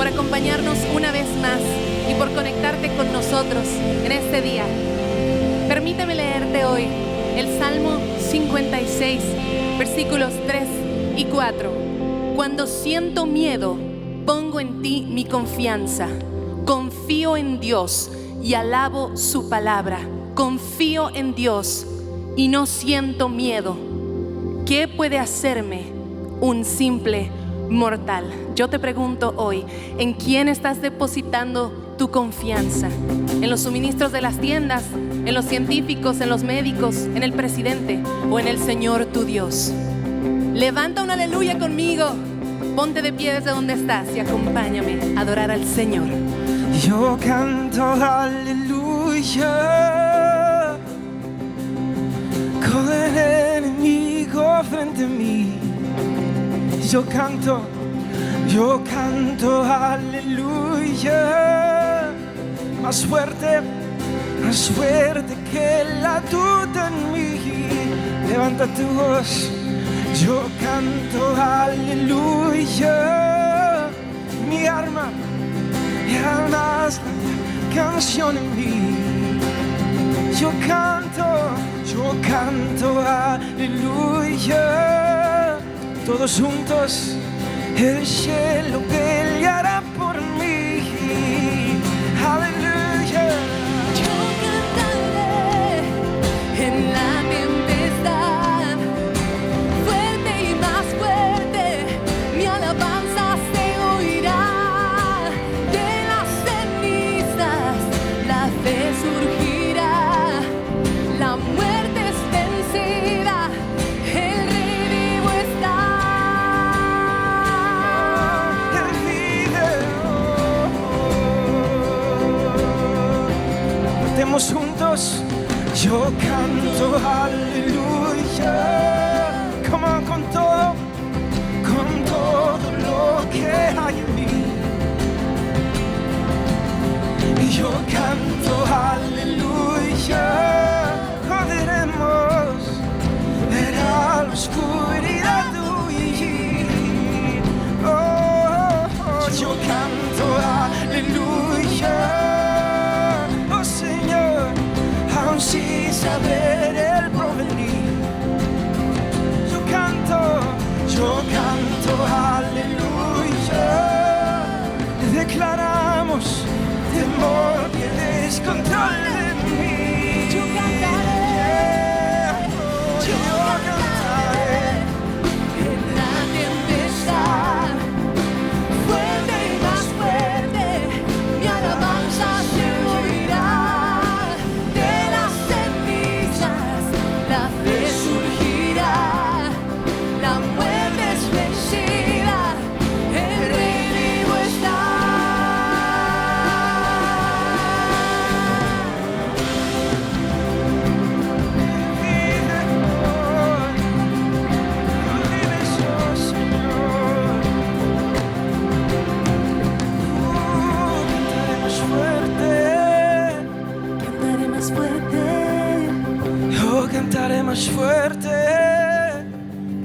por acompañarnos una vez más y por conectarte con nosotros en este día. Permíteme leerte hoy el Salmo 56, versículos 3 y 4. Cuando siento miedo, pongo en ti mi confianza. Confío en Dios y alabo su palabra. Confío en Dios y no siento miedo. ¿Qué puede hacerme un simple mortal? Yo te pregunto hoy, ¿en quién estás depositando tu confianza? ¿En los suministros de las tiendas? ¿En los científicos? ¿En los médicos? ¿En el presidente? ¿O en el Señor tu Dios? Levanta un aleluya conmigo. Ponte de pie desde donde estás y acompáñame a adorar al Señor. Yo canto aleluya con el enemigo frente a mí. Yo canto aleluya, más fuerte que la duda en mí. Levanta tu voz. Yo canto aleluya, mi alma es la canción en mí. Yo canto aleluya. Todos juntos el cielo peleará por mí. Aleluya. Yo cantaré en la tempestad, fuerte y más fuerte, mi alabanza se oirá. De las cenizas la fe surgirá, la muerte es vencida, el Rey vivo está. Él vive. Cantemos juntos. Yo canto aleluya, como con todo lo que hay en mí. Yo canto aleluya, podremos ver a la oscuridad huir. Yo canto aleluya, oh Señor, aún sin saber el porvenir. Yo canto aleluya, declaramos temor que descontrol de mí. Yo cantaré en la tempestad, fuerte y más fuerte, mi alabanza se oirá. De las cenizas la fe surgirá, la muerte es vencida, el Rey vivo está. Cantaré más fuerte, Cantaré más fuerte,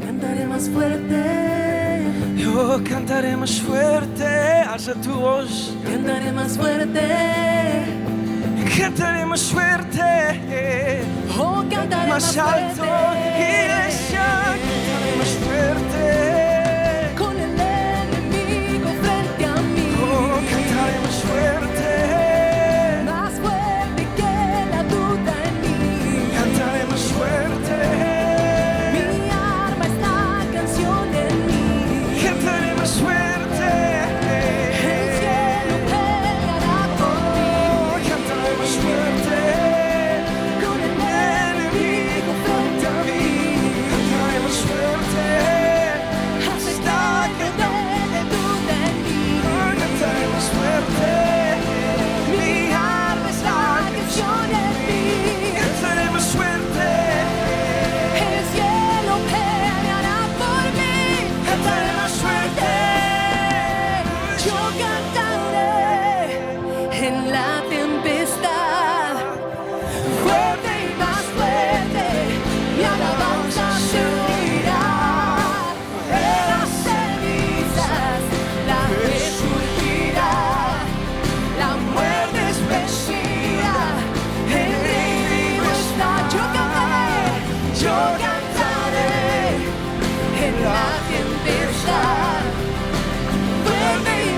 cantaré más fuerte, yo cantaré más fuerte, alza tu voz, cantaré más fuerte, cantaré más fuerte, oh, cantaré más alto, iglesia, cantaré más fuerte, con el enemigo frente a mí, oh, cantaré más fuerte, más fuerte que la duda en mí. cantaré más fuerte, Mi arma es la canción en mí. cantaré más fuerte, El cielo peleará por mí, oh, cantaré más fuerte, con el enemigo frente a mí. cantaré más fuerte, Hasta que quede duda en mí. oh, cantaré más fuerte, Mi arma es la canción en mí. cantaré más fuerte, El cielo peleará por mí. cantaré más fuerte. Yo cantaré en la tempestad, fuerte y más fuerte, mi alabanza se oirá. De las cenizas la fe surgirá, la muerte es vencida, el Rey vivo está. Yo cantaré en la tempestad, fuerte y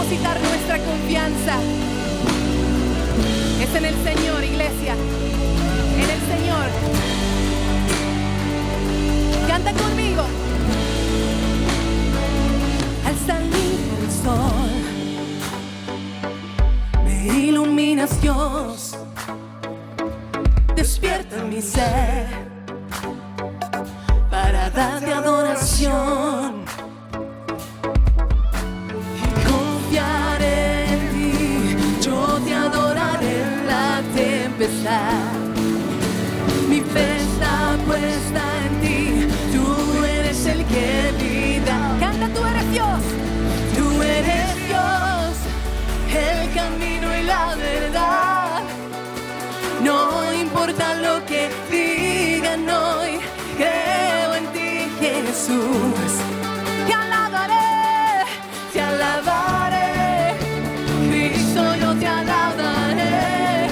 depositar nuestra confianza es en el Señor, iglesia, en el Señor. Canta conmigo. Al salir el sol, me iluminas, Dios, despierta mi ser para darte adoración. Confiaré en ti, yo te adoraré en la tempestad. Mi fe está puesta en ti, tú eres el que vida. Canta, tú eres Dios, tú eres Dios, el camino y la verdad. No importa lo que digan hoy, creo en ti, Jesús. Te alabaré, te alabaré, Cristo, yo te alabaré.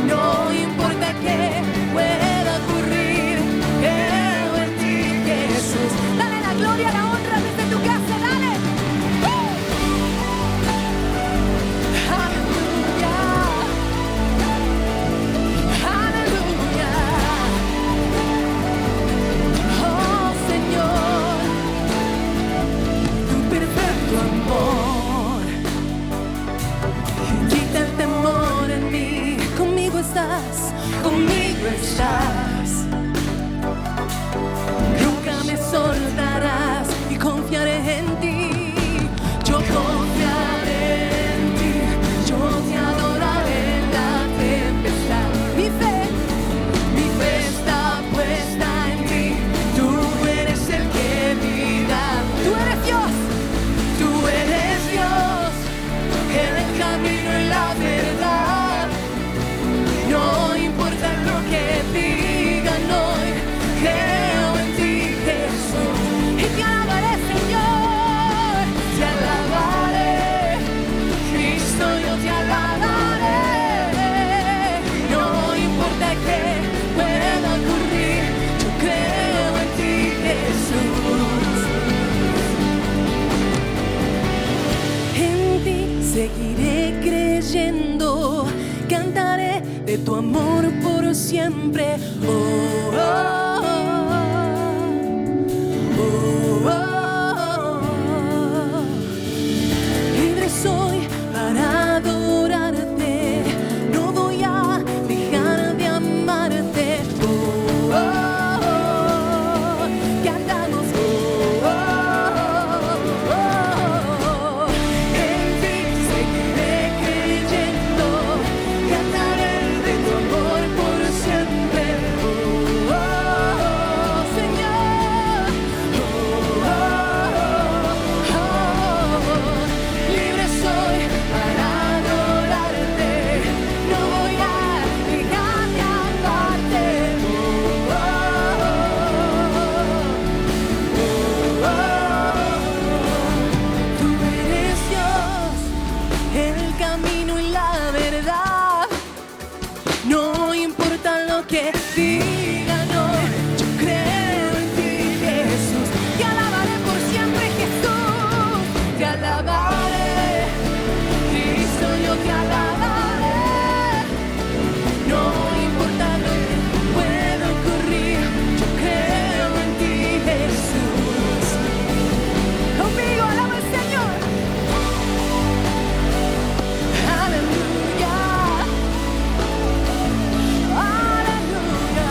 No importa qué pueda ocurrir, creo en ti, Jesús. Dale la gloria, la honra desde tu casa, dale. Aleluya, aleluya. Oh Señor, tu perfecto amor quita el temor en mí. Conmigo estás, conmigo estás. Nunca me soltarás y confiaré en ti. Yo confiaré en ti, yo te adoraré en la tempestad. Mi fe está puesta en ti. Tú eres el que vida. Tú eres Dios, el camino y la verdad. No importa lo que digan hoy, creo en ti, Jesús. Y te alabaré, Señor, te alabaré. Cristo, yo te alabaré. No importa qué pueda ocurrir, yo creo en ti, Jesús. En ti seguiré creyendo, cantaré de tu amor por siempre. Oh, oh, oh, oh, oh. Libre soy para adorarte, no voy a dejar de amarte. Oh, oh, oh. Cantamos. Oh, oh, oh, oh. En ti seguiré creyendo, cantaré de tu amor por siempre. Oh, oh, oh, Señor. Oh, oh, oh, oh. Libre soy para adorarte, no voy a dejar de amarte. Oh, oh, oh, oh, oh. Tú eres Dios, el camino y la verdad. No importa lo que digan hoy, yo creo en ti, Jesús. Te alabaré por siempre, Jesús. Te alabaré, Cristo, yo te alabaré. No importa lo que pueda ocurrir, yo creo en ti, Jesús. Conmigo alaba al Señor. Aleluya, aleluya.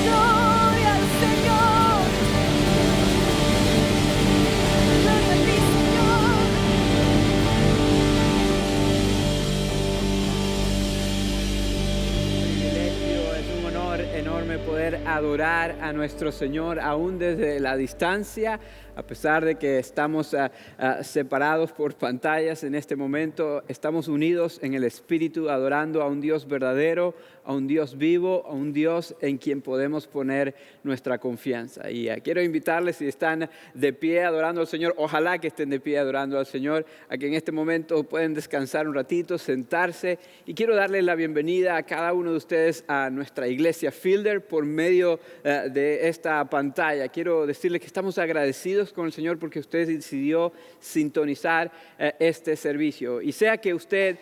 Gloria al Señor. Gloria a ti, Señor. Privilegio, es un honor enorme poder adorar a nuestro Señor aún desde la distancia, a pesar de que estamos separados por pantallas en este momento. Estamos unidos en el Espíritu, adorando a un Dios verdadero, a a un Dios vivo, a un Dios en quien podemos poner nuestra confianza. Y quiero invitarles, si están de pie adorando al Señor, ojalá que estén de pie adorando al Señor, a que en este momento pueden descansar un ratito, sentarse. Y quiero darles la bienvenida a cada uno de ustedes a nuestra iglesia Fielder por medio de esta pantalla. Quiero decirles que estamos agradecidos con el Señor porque usted decidió sintonizar este servicio. Y sea que usted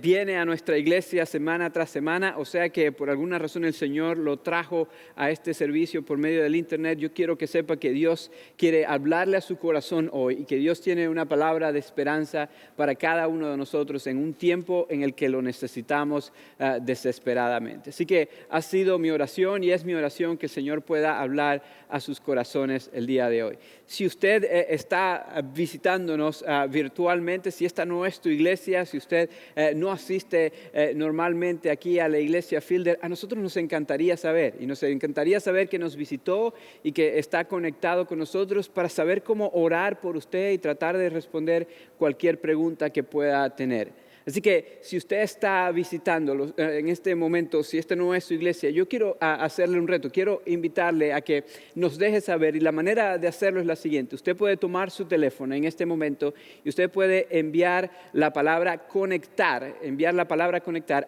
viene a nuestra iglesia semana tras semana, o sea que por alguna razón el Señor lo trajo a este servicio por medio del internet, yo quiero que sepa que Dios quiere hablarle a su corazón hoy y que Dios tiene una palabra de esperanza para cada uno de nosotros en un tiempo en el que lo necesitamos desesperadamente. Así que ha sido mi oración y es mi oración que el Señor pueda hablar a sus corazones el día de hoy. Si usted está visitándonos virtualmente, si esta no es tu iglesia, si usted no asiste normalmente aquí a la iglesia Fielder, a nosotros nos encantaría saber, y nos encantaría saber que nos visitó y que está conectado con nosotros para saber cómo orar por usted y tratar de responder cualquier pregunta que pueda tener. Así que si usted está visitándolo en este momento, si esta no es su iglesia, yo quiero hacerle un reto, quiero invitarle a que nos deje saber, y la manera de hacerlo es la siguiente. Usted puede tomar su teléfono en este momento y usted puede enviar la palabra conectar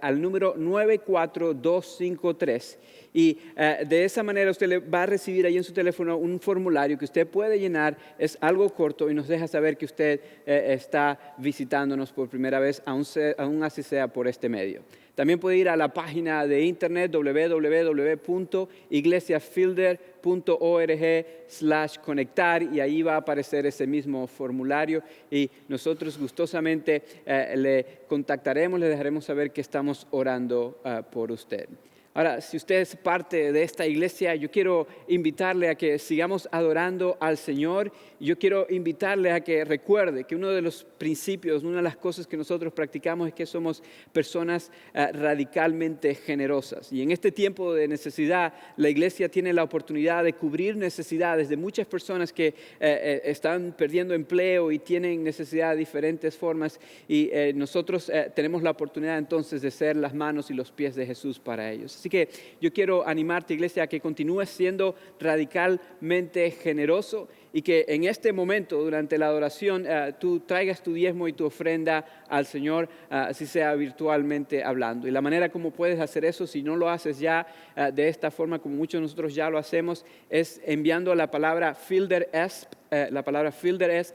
al número 94253. Y de esa manera usted le va a recibir ahí en su teléfono un formulario que usted puede llenar, es algo corto y nos deja saber que usted está visitándonos por primera vez, aún así sea por este medio. También puede ir a la página de internet www.iglesiafielder.org/conectar y ahí va a aparecer ese mismo formulario y nosotros gustosamente le contactaremos, le dejaremos saber que estamos orando por usted. Ahora, si usted es parte de esta iglesia, yo quiero invitarle a que sigamos adorando al Señor. Yo quiero invitarle a que recuerde que uno de los principios, una de las cosas que nosotros practicamos es que somos personas radicalmente generosas. Y en este tiempo de necesidad, la iglesia tiene la oportunidad de cubrir necesidades de muchas personas que están perdiendo empleo y tienen necesidad de diferentes formas. Y nosotros tenemos la oportunidad entonces de ser las manos y los pies de Jesús para ellos. Así que yo quiero animarte, iglesia, a que continúes siendo radicalmente generoso y que en este momento, durante la adoración, tú traigas tu diezmo y tu ofrenda al Señor, así sea virtualmente hablando. Y la manera como puedes hacer eso, si no lo haces ya de esta forma, como muchos de nosotros ya lo hacemos, es enviando la palabra Fielder S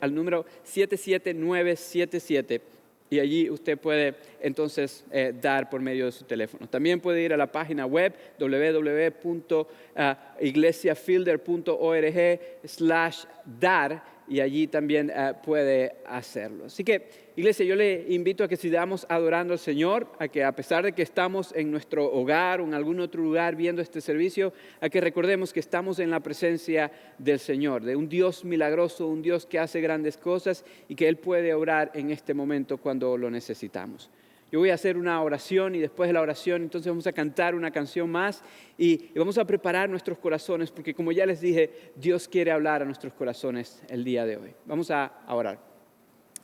al número 77977. Y allí usted puede entonces dar por medio de su teléfono. También puede ir a la página web www.iglesiafielder.org/dar y allí también puede hacerlo. Así que, iglesia, yo le invito a que sigamos adorando al Señor, a que a pesar de que estamos en nuestro hogar o en algún otro lugar viendo este servicio, a que recordemos que estamos en la presencia del Señor, de un Dios milagroso, un Dios que hace grandes cosas y que Él puede obrar en este momento cuando lo necesitamos. Yo voy a hacer una oración y después de la oración entonces vamos a cantar una canción más y vamos a preparar nuestros corazones porque como ya les dije, Dios quiere hablar a nuestros corazones el día de hoy. Vamos a orar.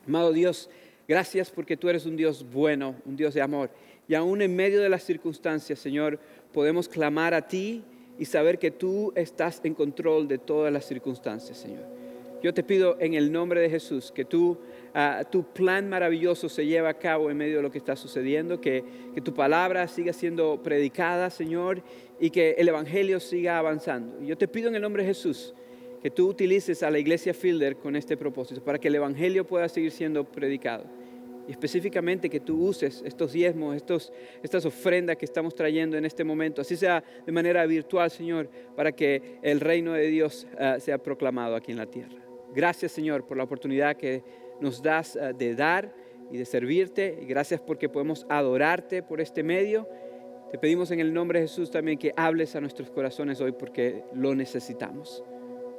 Amado Dios, gracias porque tú eres un Dios bueno, un Dios de amor. Y aún en medio de las circunstancias, Señor, podemos clamar a ti y saber que tú estás en control de todas las circunstancias, Señor. Yo te pido en el nombre de Jesús que tu plan maravilloso se lleve a cabo en medio de lo que está sucediendo, que tu palabra siga siendo predicada, Señor, y que el Evangelio siga avanzando. Y yo te pido en el nombre de Jesús que tú utilices a la iglesia Fielder con este propósito, para que el Evangelio pueda seguir siendo predicado. Y específicamente que tú uses estos diezmos, estas ofrendas que estamos trayendo en este momento, así sea de manera virtual, Señor, para que el reino de Dios sea proclamado aquí en la tierra. Gracias, Señor, por la oportunidad que nos das de dar y de servirte. Y gracias porque podemos adorarte por este medio. Te pedimos en el nombre de Jesús también que hables a nuestros corazones hoy porque lo necesitamos.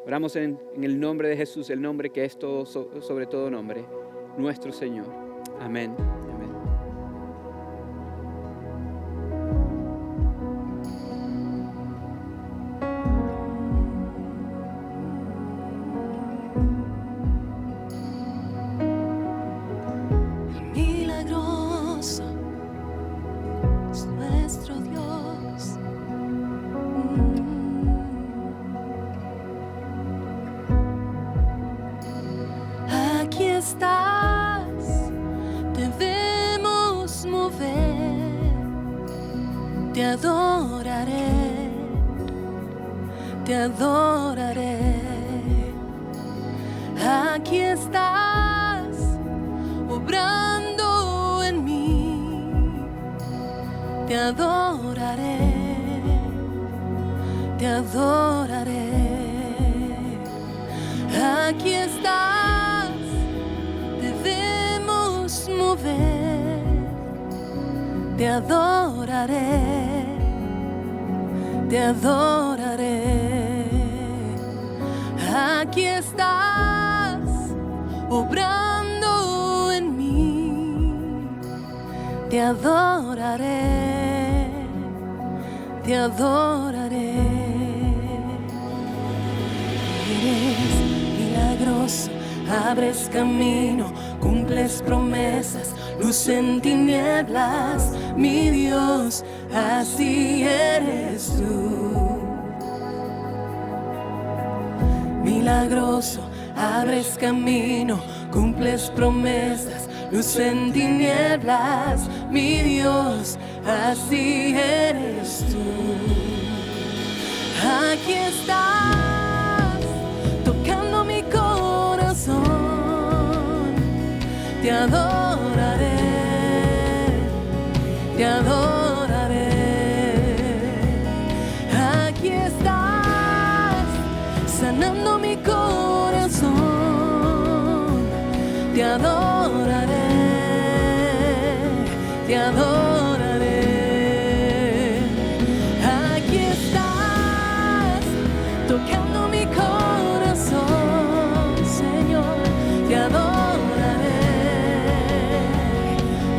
Oramos en el nombre de Jesús, el nombre que es todo, sobre todo nombre, nuestro Señor. Amén. Amén. Milagroso es nuestro Dios. te adoraré. Aquí estás obrando en mí, te adoraré, te adoraré. Aquí estás, debemos mover, te adoraré, te adoraré. Aquí estás, obrando en mí, te adoraré, te adoraré. Eres milagroso, abres camino, cumples promesas, luz en tinieblas, mi Dios, así eres tú. Milagroso, abres camino, cumples promesas, luz en tinieblas, mi Dios, así eres tú. Aquí estás, tocando mi corazón, te adoraré, te adoraré. Aquí estás, sanando mi corazón, te adoraré, te adoraré. Aquí estás, tocando mi corazón, Señor, te adoraré,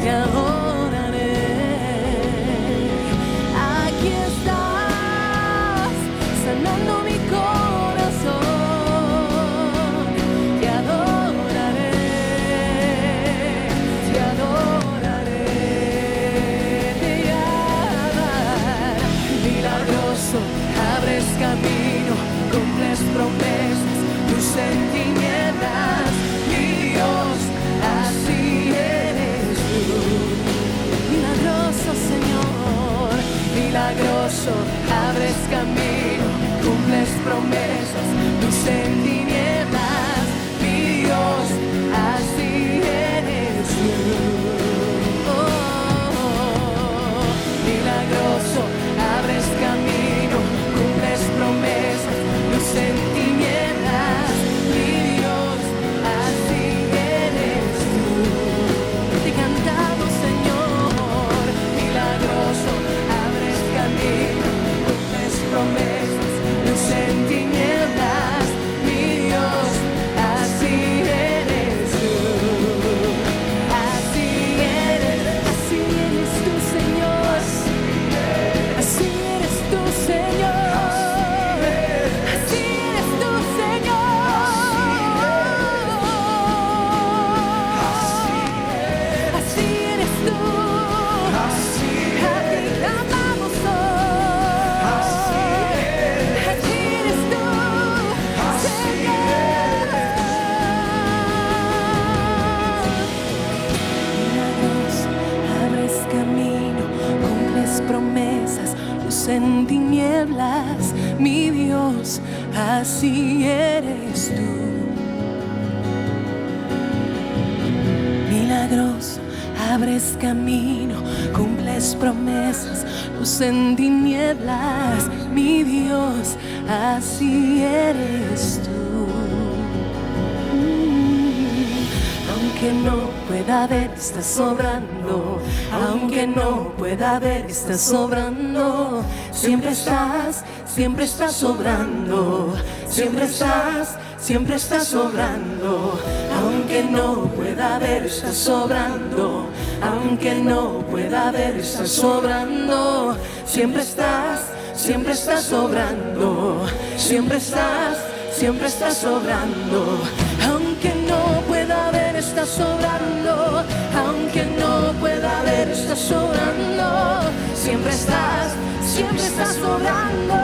te adoraré. Aquí estás, sanando mi corazón, te adoraré, te adoraré. Milagroso, abres camino, cumples promesas, luz en tinieblas, mi Dios, así eres tú. Milagroso, Señor, milagroso, abres camino, cumples promesas, luz en tinieblas, mi Dios, así eres tú. Milagroso, abres camino, cumples promesas, luz en tinieblas, mi Dios, así eres tú. Te cantamos, Señor, milagroso, abres camino, cumples promesas, luz en tinieblas, mi Dios, así eres tú. Así eres tú, Señor. Así eres tú, Señor. Así eres tú, Señor. Así eres tú. A ti clamamos hoy. Así eres tú, Señor. Milagroso, abres camino, cumples promesas, luz en tinieblas, mi Dios, así eres tú. Milagroso, abres camino, cumples promesas, luz en tinieblas, mi Dios, así eres tú. Aunque no pueda ver, estás sobrando. Aunque no pueda ver, estás sobrando. Siempre estás sobrando. Siempre estás sobrando. Aunque no pueda ver, estás sobrando. Aunque no pueda ver, estás sobrando. Siempre estás sobrando. Siempre estás sobrando. Aunque no pueda ver, estás sobrando. Aunque no pueda ver, estás sobrando. Siempre estás sobrando.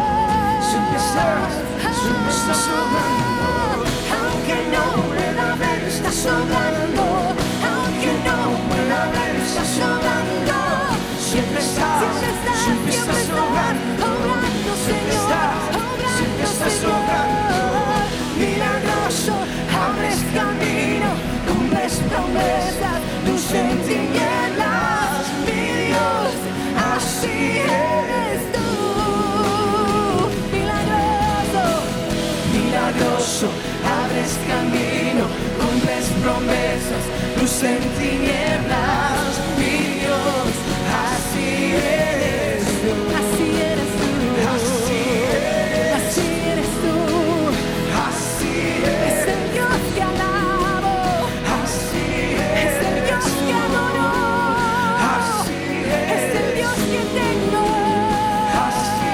Siempre estás sobrando. Aunque no pueda ver, estás sobrando. Aunque no pueda ver, estás sobrando. Siempre estás sobrando, Señor. Obrando, promesas, luz en tinieblas, mi Dios, así eres tú. Así eres tú. Así eres, Así eres tú. así Es eres, el Dios que alabo. así Es el Dios eres que tú. adoro. Así Es el Dios que tengo. así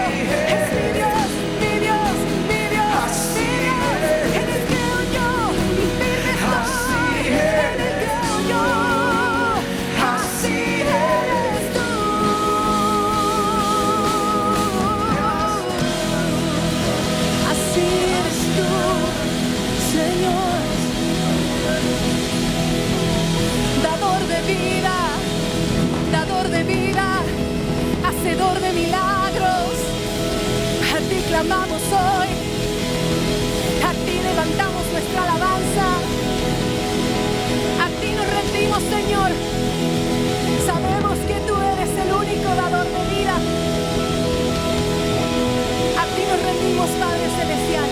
Es mi Dios, mi Dios, mi Dios, Así mi Dios. En Él creo yo y firme estoy. En Él creo yo. Así eres tú. Así eres tú, Señor. Dador de vida, hacedor de milagros. A ti clamamos hoy, a ti levantamos nuestra alabanza, a ti nos rendimos, Señor. Sabemos que tú eres el único dador de vida. A ti nos rendimos, Padre Celestial.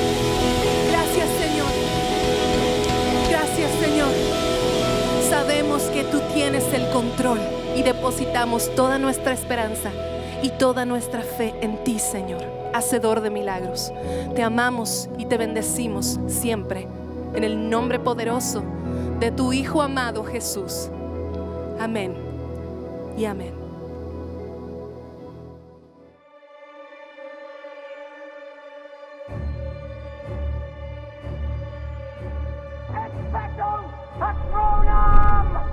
Gracias, Señor. Gracias, Señor. Sabemos que tú tienes el control y depositamos toda nuestra esperanza y toda nuestra fe en ti, Señor, hacedor de milagros. Te amamos y te bendecimos siempre en el nombre poderoso de tu Hijo amado Jesús. Amén y amén. Expecto Patronum.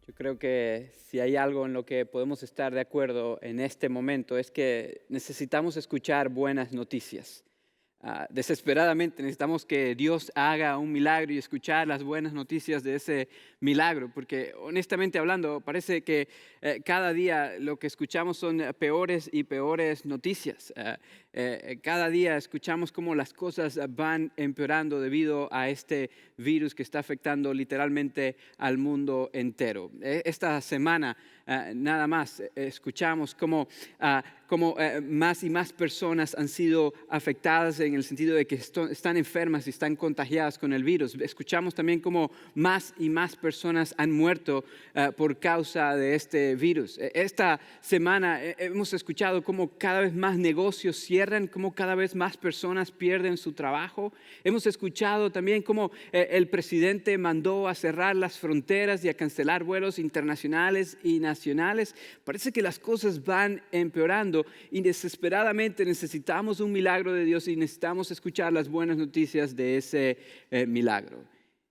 Yo creo que si hay algo en lo que podemos estar de acuerdo en este momento es que necesitamos escuchar buenas noticias. Desesperadamente necesitamos que Dios haga un milagro y escuchar las buenas noticias de ese milagro, porque honestamente hablando parece que cada día lo que escuchamos son peores y peores noticias. Cada día escuchamos cómo las cosas van empeorando debido a este virus que está afectando literalmente al mundo entero. Esta semana nada más escuchamos cómo más y más personas han sido afectadas en el sentido de que están enfermas y están contagiadas con el virus. Escuchamos también cómo más y más personas han muerto por causa de este virus. Esta semana hemos escuchado cómo cada vez más negocios cierran, cómo cada vez más personas pierden su trabajo. Hemos escuchado también cómo el presidente mandó a cerrar las fronteras y a cancelar vuelos internacionales y nacionales. Parece que las cosas van empeorando y desesperadamente necesitamos un milagro de Dios y necesitamos escuchar las buenas noticias de ese milagro.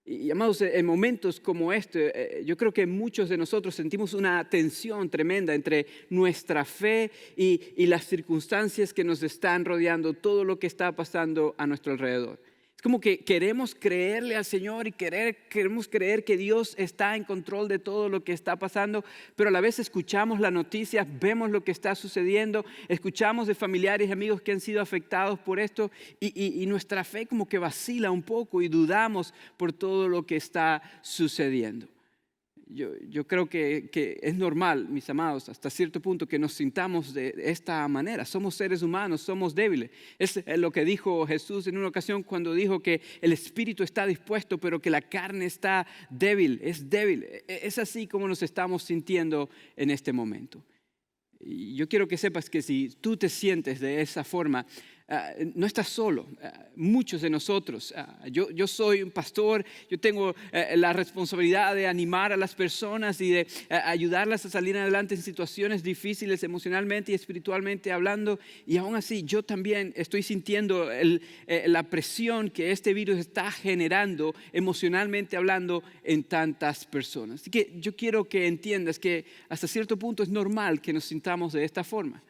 Y amados, en momentos como este, yo creo que muchos de nosotros sentimos una tensión tremenda entre nuestra fe y las circunstancias que nos están rodeando, todo lo que está pasando a nuestro alrededor. Es como que queremos creerle al Señor y queremos creer que Dios está en control de todo lo que está pasando, pero a la vez escuchamos las noticias, vemos lo que está sucediendo, escuchamos de familiares y amigos que han sido afectados por esto y nuestra fe como que vacila un poco y dudamos por todo lo que está sucediendo. Yo creo que es normal, mis amados, hasta cierto punto que nos sintamos de esta manera. Somos seres humanos, somos débiles. Es lo que dijo Jesús en una ocasión cuando dijo que el espíritu está dispuesto, pero que la carne está débil, es débil. Es así como nos estamos sintiendo en este momento. Y yo quiero que sepas que si tú te sientes de esa forma, no estás solo. Muchos de nosotros, yo soy un pastor, yo tengo la responsabilidad de animar a las personas y de ayudarlas a salir adelante en situaciones difíciles emocionalmente y espiritualmente hablando, y aún así yo también estoy sintiendo la presión que este virus está generando emocionalmente hablando en tantas personas. Así que yo quiero que entiendas que hasta cierto punto es normal que nos sintamos de esta forma.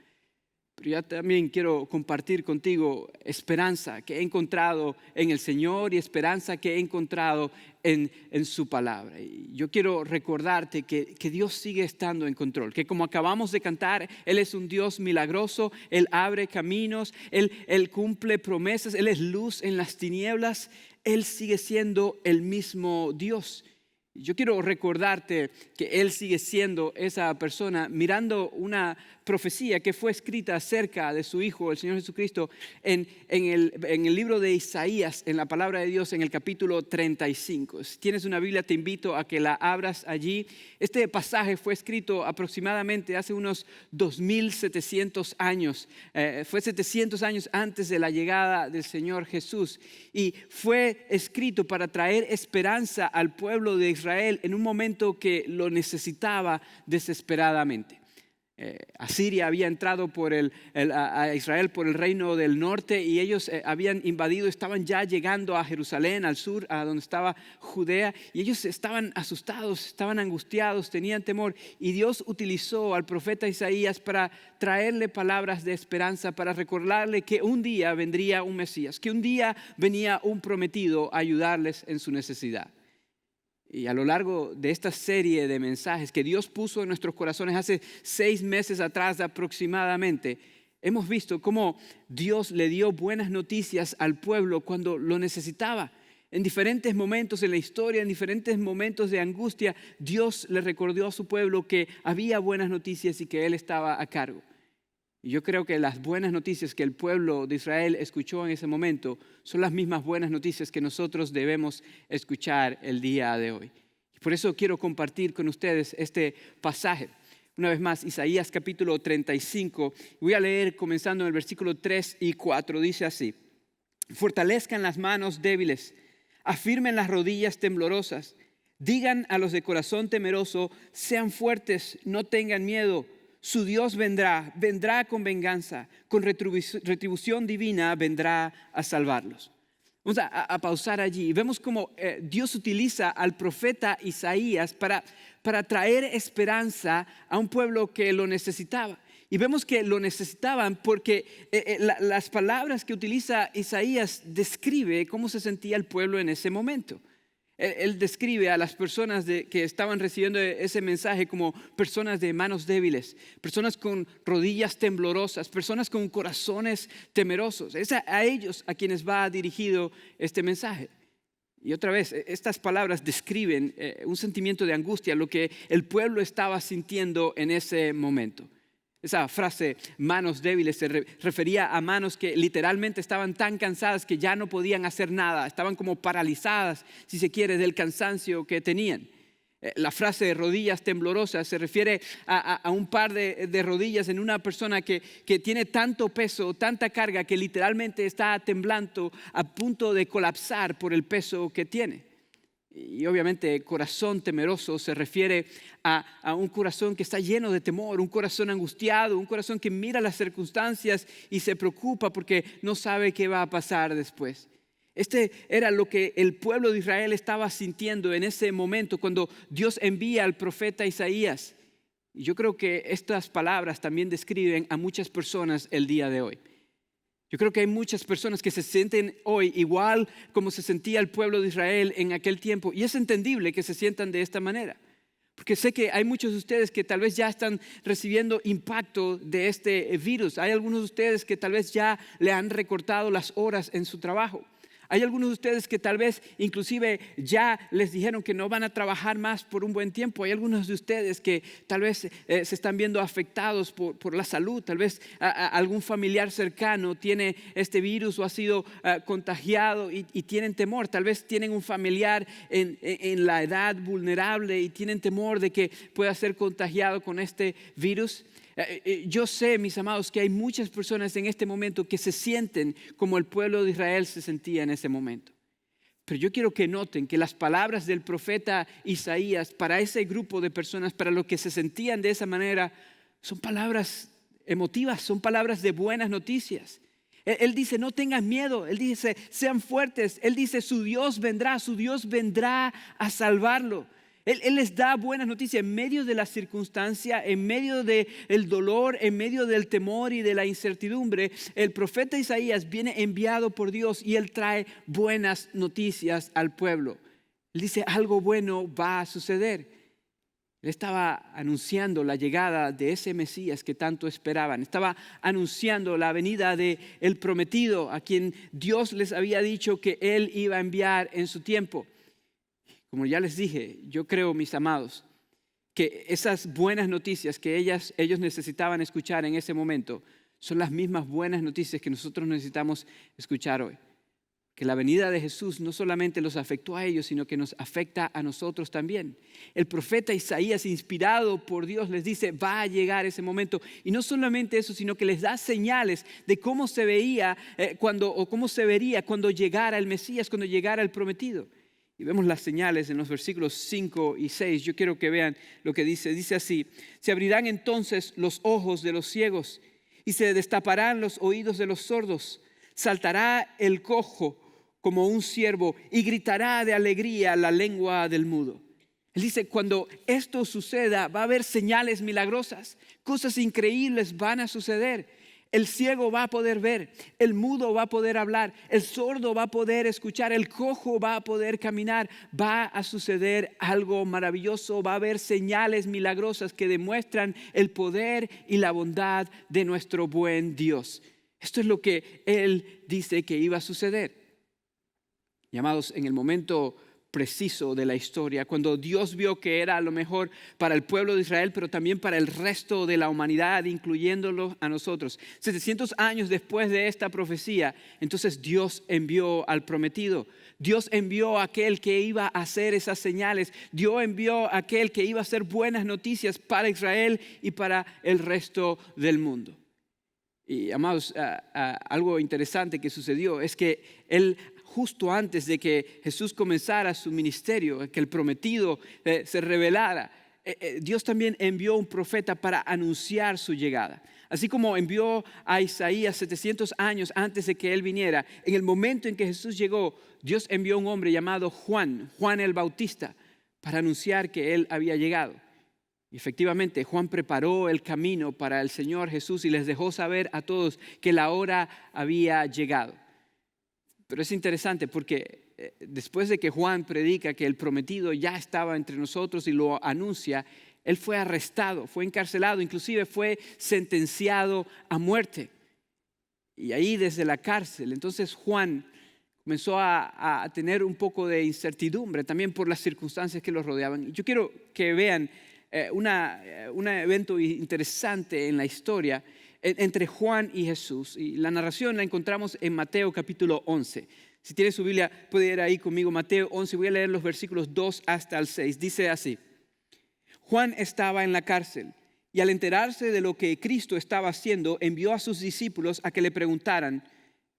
Pero ya también quiero compartir contigo esperanza que he encontrado en el Señor y esperanza que he encontrado en su palabra. Y yo quiero recordarte que Dios sigue estando en control, que como acabamos de cantar, Él es un Dios milagroso, Él abre caminos, Él cumple promesas, Él es luz en las tinieblas, Él sigue siendo el mismo Dios. Yo quiero recordarte que Él sigue siendo esa persona mirando una profecía que fue escrita acerca de su Hijo, el Señor Jesucristo, en el libro de Isaías, en la palabra de Dios, en el capítulo 35. Si tienes una Biblia, te invito a que la abras allí. Este pasaje fue escrito aproximadamente hace unos 2700 años. Fue 700 años antes de la llegada del Señor Jesús. Y fue escrito para traer esperanza al pueblo de Israel en un momento que lo necesitaba desesperadamente. Asiria había entrado a Israel por el reino del norte y ellos habían invadido, estaban ya llegando a Jerusalén, al sur, a donde estaba Judea, y ellos estaban asustados, estaban angustiados, tenían temor, y Dios utilizó al profeta Isaías para traerle palabras de esperanza, para recordarle que un día vendría un Mesías, que un día venía un prometido a ayudarles en su necesidad. Y a lo largo de esta serie de mensajes que Dios puso en nuestros corazones hace 6 meses atrás aproximadamente, hemos visto cómo Dios le dio buenas noticias al pueblo cuando lo necesitaba. En diferentes momentos en la historia, en diferentes momentos de angustia, Dios le recordó a su pueblo que había buenas noticias y que Él estaba a cargo. Y yo creo que las buenas noticias que el pueblo de Israel escuchó en ese momento son las mismas buenas noticias que nosotros debemos escuchar el día de hoy. Y por eso quiero compartir con ustedes este pasaje. Una vez más, Isaías capítulo 35. Voy a leer comenzando en el versículo 3 y 4. Dice así: fortalezcan las manos débiles, afirmen las rodillas temblorosas. Digan a los de corazón temeroso, sean fuertes, no tengan miedo. Su Dios vendrá con venganza, con retribución divina vendrá a salvarlos. Vamos a pausar allí. Vemos cómo Dios utiliza al profeta Isaías para traer esperanza a un pueblo que lo necesitaba. Y vemos que lo necesitaban porque las palabras que utiliza Isaías describe cómo se sentía el pueblo en ese momento. Él describe a las personas que estaban recibiendo ese mensaje como personas de manos débiles, personas con rodillas temblorosas, personas con corazones temerosos. Es a ellos a quienes va dirigido este mensaje. Y otra vez, estas palabras describen un sentimiento de angustia, lo que el pueblo estaba sintiendo en ese momento. Esa frase, manos débiles, se refería a manos que literalmente estaban tan cansadas que ya no podían hacer nada. Estaban como paralizadas, si se quiere, del cansancio que tenían. La frase de rodillas temblorosas se refiere a un par de rodillas en una persona que tiene tanto peso, tanta carga, que literalmente está temblando a punto de colapsar por el peso que tiene. Y obviamente corazón temeroso se refiere a un corazón que está lleno de temor, un corazón angustiado, un corazón que mira las circunstancias y se preocupa porque no sabe qué va a pasar después. Este era lo que el pueblo de Israel estaba sintiendo en ese momento cuando Dios envía al profeta Isaías. Y yo creo que estas palabras también describen a muchas personas el día de hoy. Yo creo que hay muchas personas que se sienten hoy igual como se sentía el pueblo de Israel en aquel tiempo. Y es entendible que se sientan de esta manera. Porque sé que hay muchos de ustedes que tal vez ya están recibiendo impacto de este virus. Hay algunos de ustedes que tal vez ya le han recortado las horas en su trabajo. Hay algunos de ustedes que tal vez inclusive ya les dijeron que no van a trabajar más por un buen tiempo. Hay algunos de ustedes que tal vez se están viendo afectados por la salud. Tal vez algún familiar cercano tiene este virus o ha sido contagiado y tienen temor. Tal vez tienen un familiar en la edad vulnerable y tienen temor de que pueda ser contagiado con este virus. Yo sé, mis amados, que hay muchas personas en este momento que se sienten como el pueblo de Israel se sentía en ese momento. Pero yo quiero que noten que las palabras del profeta Isaías para ese grupo de personas, para los que se sentían de esa manera, son palabras emotivas, son palabras de buenas noticias. Él dice, no tengan miedo. Él dice, sean fuertes. Él dice, su Dios vendrá a salvarlo. Él les da buenas noticias en medio de la circunstancia, en medio del dolor, en medio del temor y de la incertidumbre. El profeta Isaías viene enviado por Dios y él trae buenas noticias al pueblo. Él dice, algo bueno va a suceder. Él estaba anunciando la llegada de ese Mesías que tanto esperaban. Estaba anunciando la venida del prometido a quien Dios les había dicho que él iba a enviar en su tiempo. Como ya les dije, yo creo, mis amados, que esas buenas noticias que ellos necesitaban escuchar en ese momento son las mismas buenas noticias que nosotros necesitamos escuchar hoy. Que la venida de Jesús no solamente los afectó a ellos, sino que nos afecta a nosotros también. El profeta Isaías, inspirado por Dios, les dice, va a llegar ese momento. Y no solamente eso, sino que les da señales de cómo se veía cómo se vería cuando llegara el Mesías, cuando llegara el prometido. Y vemos las señales en los versículos 5 y 6. Yo quiero que vean lo que dice. Dice así, se abrirán entonces los ojos de los ciegos y se destaparán los oídos de los sordos. Saltará el cojo como un ciervo y gritará de alegría la lengua del mudo. Él dice, cuando esto suceda va a haber señales milagrosas, cosas increíbles van a suceder. El ciego va a poder ver, el mudo va a poder hablar, el sordo va a poder escuchar, el cojo va a poder caminar. Va a suceder algo maravilloso, va a haber señales milagrosas que demuestran el poder y la bondad de nuestro buen Dios. Esto es lo que Él dice que iba a suceder. Y amados, en el momento preciso de la historia, cuando Dios vio que era lo mejor para el pueblo de Israel, pero también para el resto de la humanidad, incluyéndolo a nosotros. 700 años después de esta profecía, entonces Dios envió al prometido. Dios envió a aquel que iba a hacer esas señales. Dios envió a aquel que iba a hacer buenas noticias para Israel y para el resto del mundo. Y amados, algo interesante que sucedió es que Él, justo antes de que Jesús comenzara su ministerio, que el prometido se revelara, Dios también envió un profeta para anunciar su llegada. Así como envió a Isaías 700 años antes de que Él viniera, en el momento en que Jesús llegó, Dios envió a un hombre llamado Juan el Bautista, para anunciar que Él había llegado. Y efectivamente, Juan preparó el camino para el Señor Jesús y les dejó saber a todos que la hora había llegado. Pero es interesante porque después de que Juan predica que el prometido ya estaba entre nosotros y lo anuncia, él fue arrestado, fue encarcelado, inclusive fue sentenciado a muerte. Y ahí desde la cárcel, entonces Juan comenzó a tener un poco de incertidumbre también por las circunstancias que lo rodeaban. Y yo quiero que vean un evento interesante en la historia entre Juan y Jesús. Y la narración la encontramos en Mateo capítulo 11. Si tiene su Biblia puede ir ahí conmigo, Mateo 11. Voy a leer los versículos 2 hasta el 6. Dice así: Juan estaba en la cárcel y al enterarse de lo que Cristo estaba haciendo, envió a sus discípulos a que le preguntaran: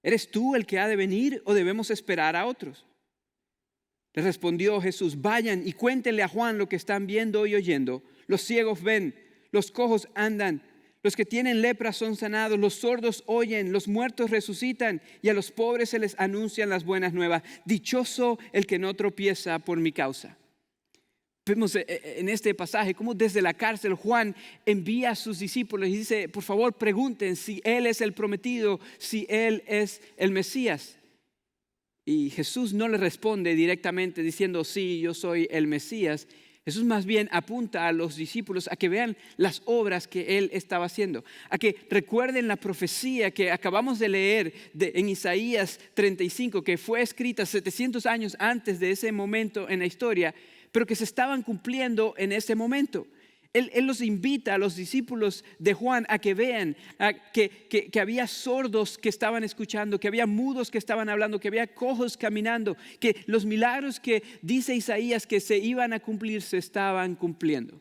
¿eres tú el que ha de venir o debemos esperar a otros? Le respondió Jesús: vayan y cuéntenle a Juan lo que están viendo y oyendo. Los ciegos ven, los cojos andan, los que tienen lepra son sanados, los sordos oyen, los muertos resucitan y a los pobres se les anuncian las buenas nuevas. Dichoso el que no tropieza por mi causa. Vemos en este pasaje cómo desde la cárcel Juan envía a sus discípulos y dice: por favor pregunten si Él es el prometido, si Él es el Mesías. Y Jesús no le responde directamente diciendo: sí, yo soy el Mesías. Jesús más bien apunta a los discípulos a que vean las obras que Él estaba haciendo, a que recuerden la profecía que acabamos de leer en Isaías 35, que fue escrita 700 años antes de ese momento en la historia, pero que se estaban cumpliendo en ese momento. Él los invita a los discípulos de Juan a que vean que había sordos que estaban escuchando, que había mudos que estaban hablando, que había cojos caminando, que los milagros que dice Isaías que se iban a cumplir se estaban cumpliendo.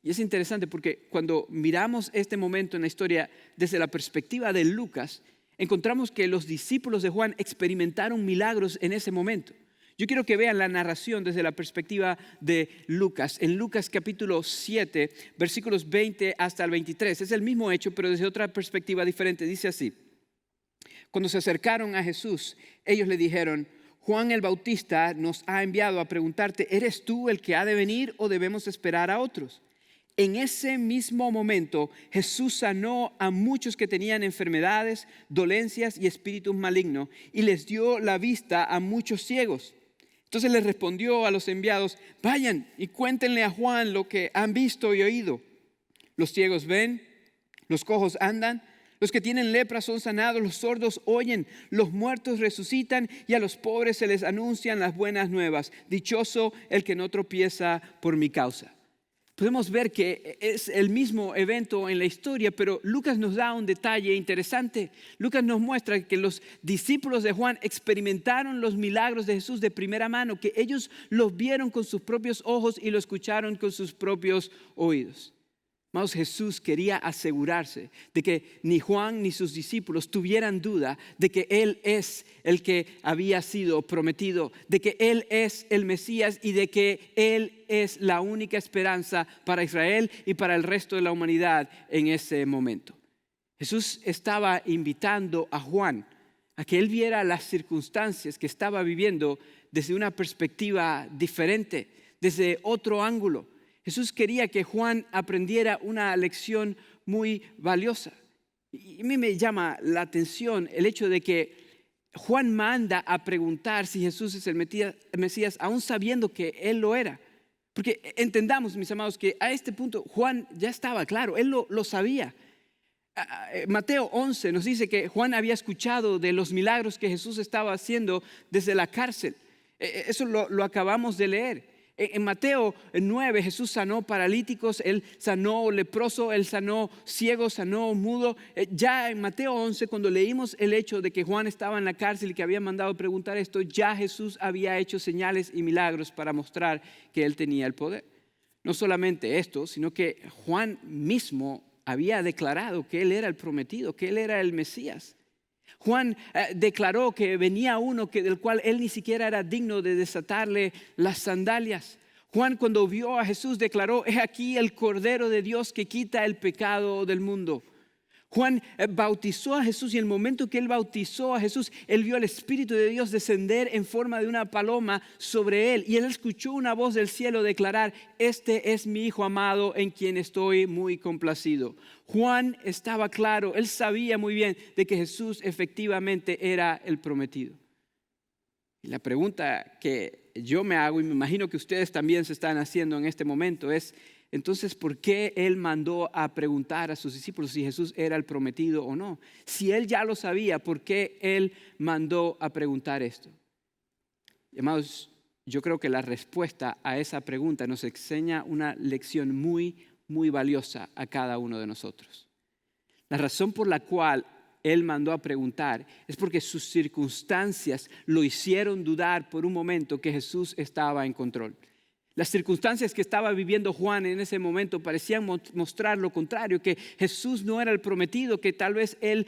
Y es interesante porque cuando miramos este momento en la historia desde la perspectiva de Lucas, encontramos que los discípulos de Juan experimentaron milagros en ese momento. Yo quiero que vean la narración desde la perspectiva de Lucas. En Lucas capítulo 7, versículos 20 hasta el 23. Es el mismo hecho, pero desde otra perspectiva diferente. Dice así: cuando se acercaron a Jesús, ellos le dijeron: Juan el Bautista nos ha enviado a preguntarte, ¿eres tú el que ha de venir o debemos esperar a otros? En ese mismo momento, Jesús sanó a muchos que tenían enfermedades, dolencias y espíritus malignos, y les dio la vista a muchos ciegos. Entonces les respondió a los enviados: vayan y cuéntenle a Juan lo que han visto y oído. Los ciegos ven, los cojos andan, los que tienen lepra son sanados, los sordos oyen, los muertos resucitan y a los pobres se les anuncian las buenas nuevas. Dichoso el que no tropieza por mi causa. Podemos ver que es el mismo evento en la historia, pero Lucas nos da un detalle interesante. Lucas nos muestra que los discípulos de Juan experimentaron los milagros de Jesús de primera mano, que ellos los vieron con sus propios ojos y lo escucharon con sus propios oídos. Amados, Jesús quería asegurarse de que ni Juan ni sus discípulos tuvieran duda de que Él es el que había sido prometido, de que Él es el Mesías y de que Él es la única esperanza para Israel y para el resto de la humanidad en ese momento. Jesús estaba invitando a Juan a que él viera las circunstancias que estaba viviendo desde una perspectiva diferente, desde otro ángulo. Jesús quería que Juan aprendiera una lección muy valiosa. Y a mí me llama la atención el hecho de que Juan manda a preguntar si Jesús es el Mesías, aún sabiendo que Él lo era. Porque entendamos, mis amados, que a este punto Juan ya estaba claro, Él lo sabía. Mateo 11 nos dice que Juan había escuchado de los milagros que Jesús estaba haciendo desde la cárcel. Eso lo acabamos de leer. En Mateo 9 Jesús sanó paralíticos, Él sanó leproso, Él sanó ciego, sanó mudo. Ya en Mateo 11, cuando leímos el hecho de que Juan estaba en la cárcel y que había mandado a preguntar esto, ya Jesús había hecho señales y milagros para mostrar que Él tenía el poder. No solamente esto, sino que Juan mismo había declarado que Él era el prometido, que Él era el Mesías. Juan declaró que venía uno del cual él ni siquiera era digno de desatarle las sandalias. Juan, cuando vio a Jesús, declaró: he aquí el Cordero de Dios que quita el pecado del mundo. Juan bautizó a Jesús y en el momento que él bautizó a Jesús, él vio al Espíritu de Dios descender en forma de una paloma sobre él. Y él escuchó una voz del cielo declarar: este es mi Hijo amado en quien estoy muy complacido. Juan estaba claro, él sabía muy bien de que Jesús efectivamente era el prometido. Y la pregunta que yo me hago, y me imagino que ustedes también se están haciendo en este momento, es: entonces, ¿por qué Él mandó a preguntar a sus discípulos si Jesús era el prometido o no? Si Él ya lo sabía, ¿por qué Él mandó a preguntar esto? Amados, yo creo que la respuesta a esa pregunta nos enseña una lección muy, muy valiosa a cada uno de nosotros. La razón por la cual Él mandó a preguntar es porque sus circunstancias lo hicieron dudar por un momento que Jesús estaba en control. Las circunstancias que estaba viviendo Juan en ese momento parecían mostrar lo contrario, que Jesús no era el prometido, que tal vez él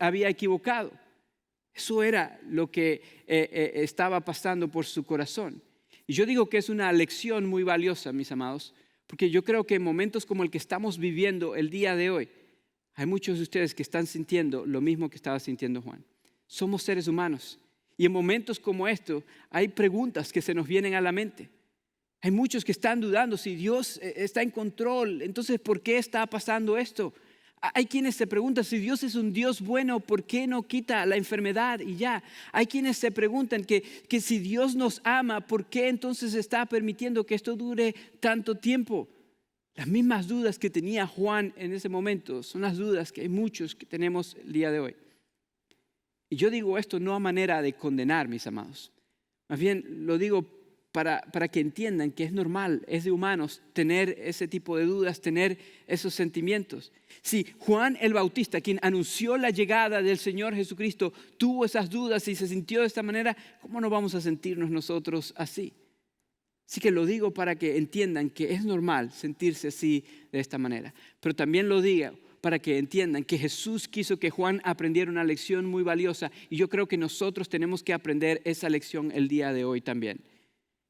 había equivocado. Eso era lo que estaba pasando por su corazón. Y yo digo que es una lección muy valiosa, mis amados, porque yo creo que en momentos como el que estamos viviendo el día de hoy, hay muchos de ustedes que están sintiendo lo mismo que estaba sintiendo Juan. Somos seres humanos y en momentos como estos hay preguntas que se nos vienen a la mente. Hay muchos que están dudando si Dios está en control, entonces ¿por qué está pasando esto? Hay quienes se preguntan si Dios es un Dios bueno, ¿por qué no quita la enfermedad y ya? Hay quienes se preguntan que si Dios nos ama, ¿por qué entonces está permitiendo que esto dure tanto tiempo? Las mismas dudas que tenía Juan en ese momento son las dudas que hay muchos que tenemos el día de hoy. Y yo digo esto no a manera de condenar, mis amados. Más bien lo digo para que entiendan que es normal, es de humanos tener ese tipo de dudas, tener esos sentimientos. Si Juan el Bautista, quien anunció la llegada del Señor Jesucristo, tuvo esas dudas y se sintió de esta manera, ¿cómo no vamos a sentirnos nosotros así? Así que lo digo para que entiendan que es normal sentirse así de esta manera. Pero también lo digo para que entiendan que Jesús quiso que Juan aprendiera una lección muy valiosa. Y yo creo que nosotros tenemos que aprender esa lección el día de hoy también.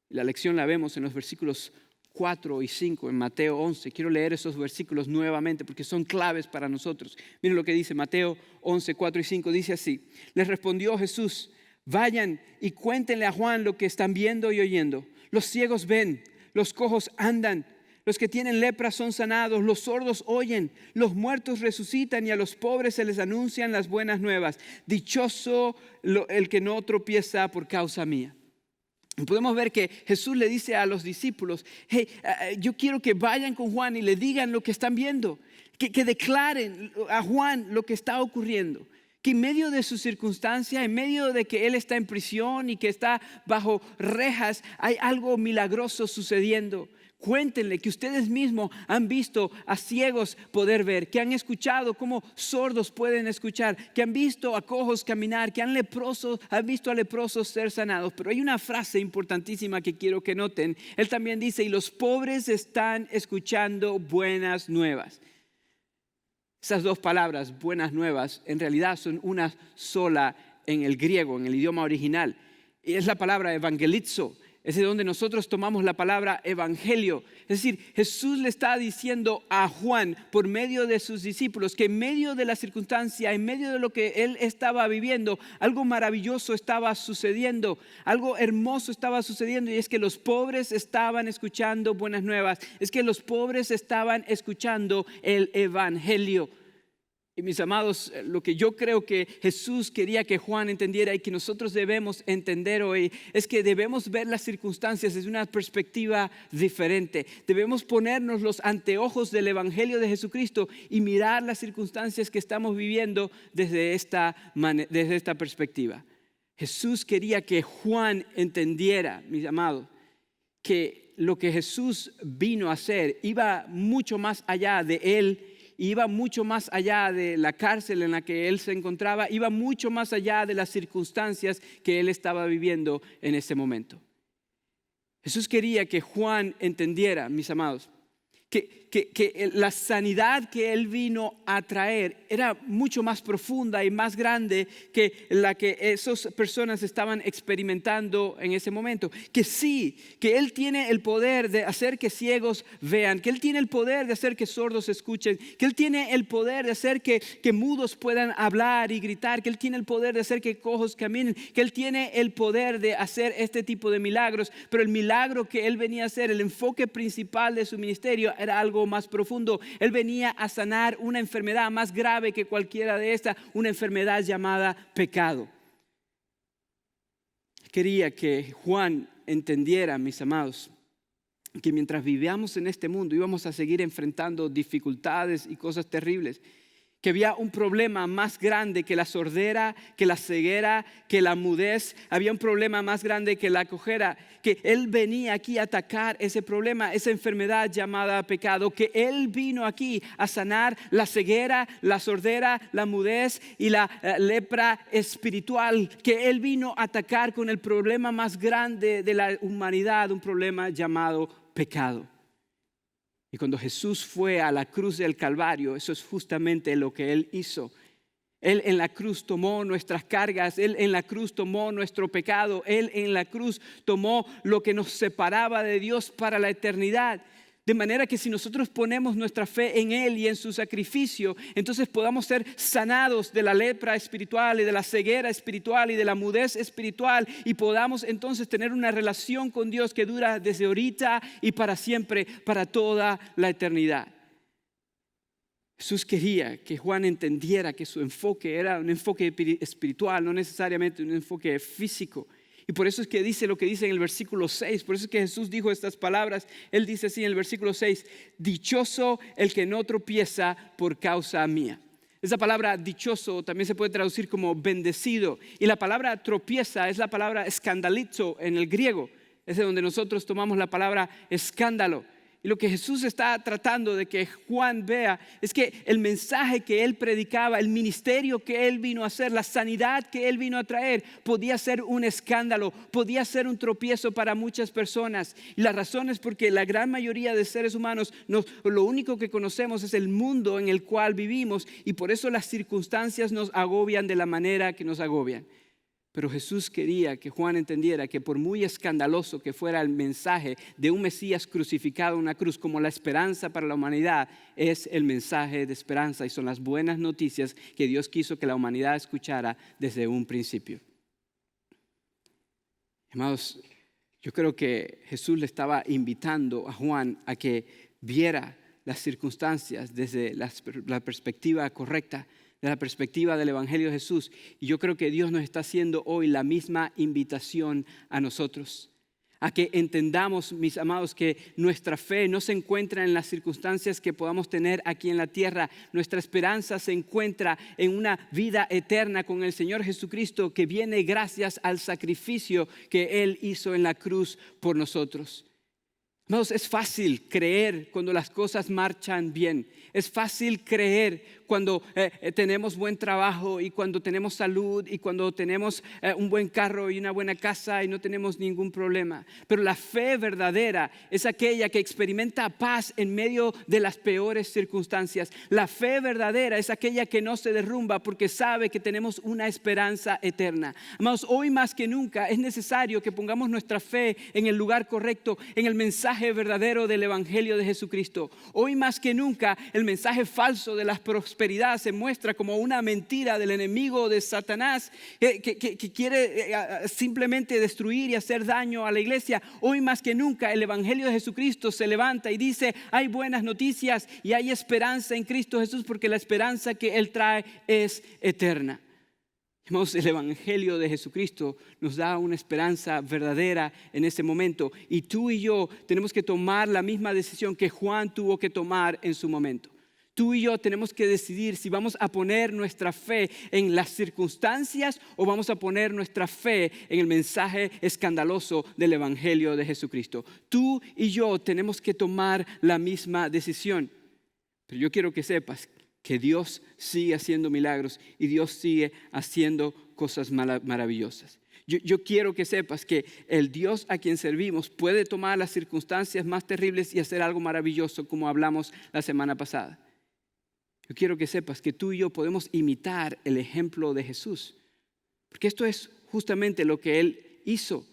La lección la vemos en los versículos 4 y 5 en Mateo 11. Quiero leer esos versículos nuevamente porque son claves para nosotros. Miren lo que dice Mateo 11, 4 y 5. Dice así: les respondió Jesús: vayan y cuéntenle a Juan lo que están viendo y oyendo. Los ciegos ven, los cojos andan, los que tienen lepra son sanados, los sordos oyen, los muertos resucitan y a los pobres se les anuncian las buenas nuevas. Dichoso el que no tropieza por causa mía. Podemos ver que Jesús le dice a los discípulos: hey, yo quiero que vayan con Juan y le digan lo que están viendo, que declaren a Juan lo que está ocurriendo. Que en medio de su circunstancia, en medio de que él está en prisión y que está bajo rejas, hay algo milagroso sucediendo. Cuéntenle que ustedes mismos han visto a ciegos poder ver, que han escuchado cómo sordos pueden escuchar, que han visto a cojos caminar, que han visto a leprosos ser sanados. Pero hay una frase importantísima que quiero que noten. Él también dice: y los pobres están escuchando buenas nuevas. Esas dos palabras, buenas nuevas, en realidad son una sola en el griego, en el idioma original. Y es la palabra evangelizo. Es de donde nosotros tomamos la palabra evangelio. Es decir, Jesús le está diciendo a Juan por medio de sus discípulos que en medio de la circunstancia, en medio de lo que él estaba viviendo, algo maravilloso estaba sucediendo, algo hermoso estaba sucediendo, y es que los pobres estaban escuchando buenas nuevas, es que los pobres estaban escuchando el evangelio. Y mis amados, lo que yo creo que Jesús quería que Juan entendiera y que nosotros debemos entender hoy es que debemos ver las circunstancias desde una perspectiva diferente. Debemos ponernos los anteojos del Evangelio de Jesucristo y mirar las circunstancias que estamos viviendo desde esta perspectiva. Jesús quería que Juan entendiera, mis amados, que lo que Jesús vino a hacer iba mucho más allá de él. Iba mucho más allá de la cárcel en la que él se encontraba, iba mucho más allá de las circunstancias que él estaba viviendo en ese momento. Jesús quería que Juan entendiera, mis amados, que la sanidad que él vino a traer era mucho más profunda y más grande que la que esas personas estaban experimentando en ese momento. Que sí, que él tiene el poder de hacer que ciegos vean, que él tiene el poder de hacer que sordos escuchen, que él tiene el poder de hacer que mudos puedan hablar y gritar, que él tiene el poder de hacer que cojos caminen, que él tiene el poder de hacer este tipo de milagros. Pero el milagro que él venía a hacer, el enfoque principal de su ministerio, era algo más profundo. Él venía a sanar una enfermedad más grave que cualquiera de estas, una enfermedad llamada pecado. Quería que Juan entendiera, mis amados, que mientras vivíamos en este mundo íbamos a seguir enfrentando dificultades y cosas terribles. Que había un problema más grande que la sordera, que la ceguera, que la mudez. Había un problema más grande que la cojera. Que Él venía aquí a atacar ese problema, esa enfermedad llamada pecado. Que Él vino aquí a sanar la ceguera, la sordera, la mudez y la lepra espiritual. Que Él vino a atacar con el problema más grande de la humanidad, un problema llamado pecado. Y cuando Jesús fue a la cruz del Calvario, eso es justamente lo que Él hizo. Él en la cruz tomó nuestras cargas, Él en la cruz tomó nuestro pecado, Él en la cruz tomó lo que nos separaba de Dios para la eternidad. De manera que si nosotros ponemos nuestra fe en Él y en su sacrificio, entonces podamos ser sanados de la lepra espiritual y de la ceguera espiritual y de la mudez espiritual, y podamos entonces tener una relación con Dios que dura desde ahorita y para siempre, para toda la eternidad. Jesús quería que Juan entendiera que su enfoque era un enfoque espiritual, no necesariamente un enfoque físico. Y por eso es que dice lo que dice en el versículo 6. Por eso es que Jesús dijo estas palabras. Él dice así en el versículo 6: dichoso el que no tropieza por causa mía. Esa palabra dichoso también se puede traducir como bendecido. Y la palabra tropieza es la palabra escandalizo en el griego. Es de donde nosotros tomamos la palabra escándalo. Y lo que Jesús está tratando de que Juan vea es que el mensaje que él predicaba, el ministerio que él vino a hacer, la sanidad que él vino a traer, podía ser un escándalo, podía ser un tropiezo para muchas personas. Y la razón es porque la gran mayoría de seres humanos, lo único que conocemos es el mundo en el cual vivimos, y por eso las circunstancias nos agobian de la manera que nos agobian. Pero Jesús quería que Juan entendiera que por muy escandaloso que fuera el mensaje de un Mesías crucificado en una cruz, como la esperanza para la humanidad es el mensaje de esperanza y son las buenas noticias que Dios quiso que la humanidad escuchara desde un principio. Amados, yo creo que Jesús le estaba invitando a Juan a que viera las circunstancias desde la perspectiva correcta, de la perspectiva del Evangelio de Jesús. Y yo creo que Dios nos está haciendo hoy la misma invitación a nosotros, a que entendamos, mis amados, que nuestra fe no se encuentra en las circunstancias que podamos tener aquí en la tierra. Nuestra esperanza se encuentra en una vida eterna con el Señor Jesucristo, que viene gracias al sacrificio que Él hizo en la cruz por nosotros. Amados, es fácil creer cuando las cosas marchan bien. Es fácil creer cuando tenemos buen trabajo y cuando tenemos salud y cuando tenemos un buen carro y una buena casa y no tenemos ningún problema. Pero la fe verdadera es aquella que experimenta paz en medio de las peores circunstancias. La fe verdadera es aquella que no se derrumba porque sabe que tenemos una esperanza eterna. Amados, hoy más que nunca es necesario que pongamos nuestra fe en el lugar correcto, en el mensaje verdadero del Evangelio de Jesucristo. Hoy más que nunca el mensaje falso de la prosperidad se muestra como una mentira del enemigo de Satanás que quiere simplemente destruir y hacer daño a la iglesia. Hoy más que nunca el Evangelio de Jesucristo se levanta y dice: hay buenas noticias y hay esperanza en Cristo Jesús, porque la esperanza que Él trae es eterna. El Evangelio de Jesucristo nos da una esperanza verdadera en ese momento, y tú y yo tenemos que tomar la misma decisión que Juan tuvo que tomar en su momento. Tú y yo tenemos que decidir si vamos a poner nuestra fe en las circunstancias o vamos a poner nuestra fe en el mensaje escandaloso del Evangelio de Jesucristo. Tú y yo tenemos que tomar la misma decisión. Pero yo quiero que sepas que Dios sigue haciendo milagros y Dios sigue haciendo cosas maravillosas. Yo quiero que sepas que el Dios a quien servimos puede tomar las circunstancias más terribles y hacer algo maravilloso, como hablamos la semana pasada. Yo quiero que sepas que tú y yo podemos imitar el ejemplo de Jesús, porque esto es justamente lo que Él hizo.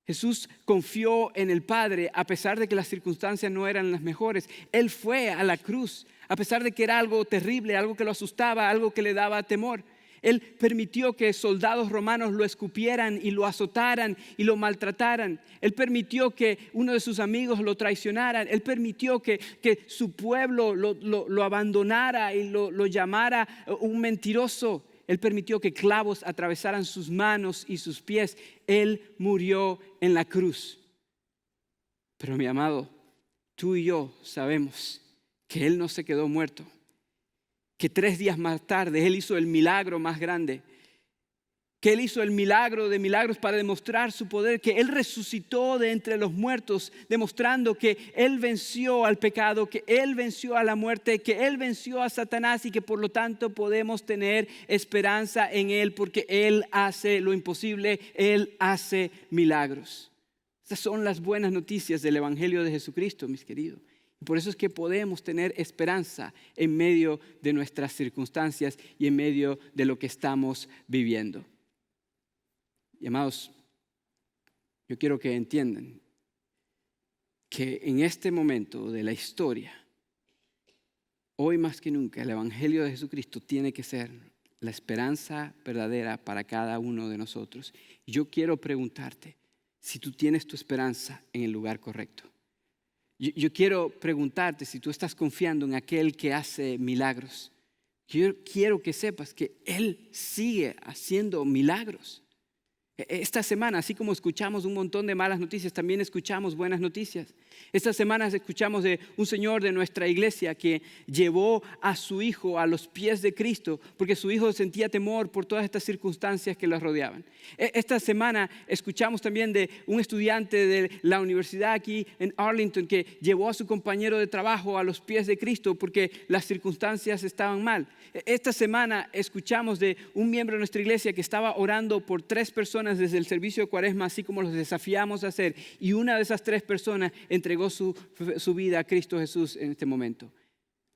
Jesús confió en el Padre a pesar de que las circunstancias no eran las mejores. Él fue a la cruz a pesar de que era algo terrible, algo que lo asustaba, algo que le daba temor. Él permitió que soldados romanos lo escupieran y lo azotaran y lo maltrataran. Él permitió que uno de sus amigos lo traicionara. Él permitió que su pueblo lo abandonara y lo llamara un mentiroso. Él permitió que clavos atravesaran sus manos y sus pies. Él murió en la cruz. Pero mi amado, tú y yo sabemos que Él no se quedó muerto, que 3 días más tarde Él hizo el milagro más grande, que Él hizo el milagro de milagros para demostrar su poder, que Él resucitó de entre los muertos, demostrando que Él venció al pecado, que Él venció a la muerte, que Él venció a Satanás y que por lo tanto podemos tener esperanza en Él, porque Él hace lo imposible, Él hace milagros. Estas son las buenas noticias del Evangelio de Jesucristo, mis queridos. Y por eso es que podemos tener esperanza en medio de nuestras circunstancias y en medio de lo que estamos viviendo. Y amados, yo quiero que entiendan que en este momento de la historia, hoy más que nunca, el Evangelio de Jesucristo tiene que ser la esperanza verdadera para cada uno de nosotros. Y yo quiero preguntarte si tú tienes tu esperanza en el lugar correcto. Yo quiero preguntarte si tú estás confiando en aquel que hace milagros. Yo quiero que sepas que Él sigue haciendo milagros. Esta semana, así como escuchamos un montón de malas noticias, también escuchamos buenas noticias. Esta semana escuchamos de un señor de nuestra iglesia que llevó a su hijo a los pies de Cristo porque su hijo sentía temor por todas estas circunstancias que los rodeaban. Esta semana escuchamos también de un estudiante de la universidad aquí en Arlington que llevó a su compañero de trabajo a los pies de Cristo porque las circunstancias estaban mal. Esta semana escuchamos de un miembro de nuestra iglesia que estaba orando por 3 personas desde el servicio de Cuaresma, así como los desafiamos a hacer, y una de esas 3 personas entregó su vida a Cristo Jesús en este momento.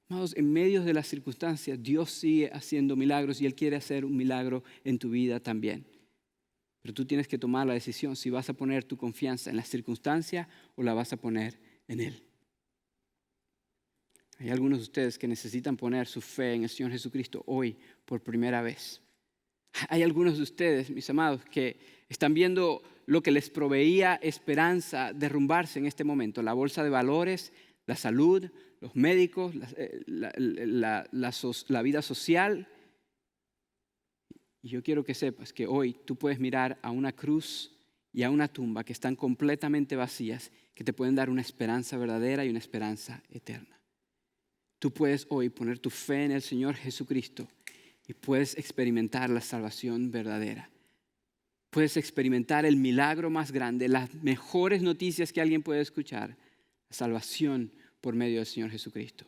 Amados, en medio de las circunstancias, Dios sigue haciendo milagros y Él quiere hacer un milagro en tu vida también. Pero tú tienes que tomar la decisión si vas a poner tu confianza en las circunstancias o la vas a poner en Él. Hay algunos de ustedes que necesitan poner su fe en el Señor Jesucristo hoy por primera vez. Hay algunos de ustedes, mis amados, que están viendo lo que les proveía esperanza derrumbarse en este momento. La bolsa de valores, la salud, los médicos, la vida social. Y yo quiero que sepas que hoy tú puedes mirar a una cruz y a una tumba que están completamente vacías, que te pueden dar una esperanza verdadera y una esperanza eterna. Tú puedes hoy poner tu fe en el Señor Jesucristo y puedes experimentar la salvación verdadera. Puedes experimentar el milagro más grande, las mejores noticias que alguien puede escuchar, la salvación por medio del Señor Jesucristo.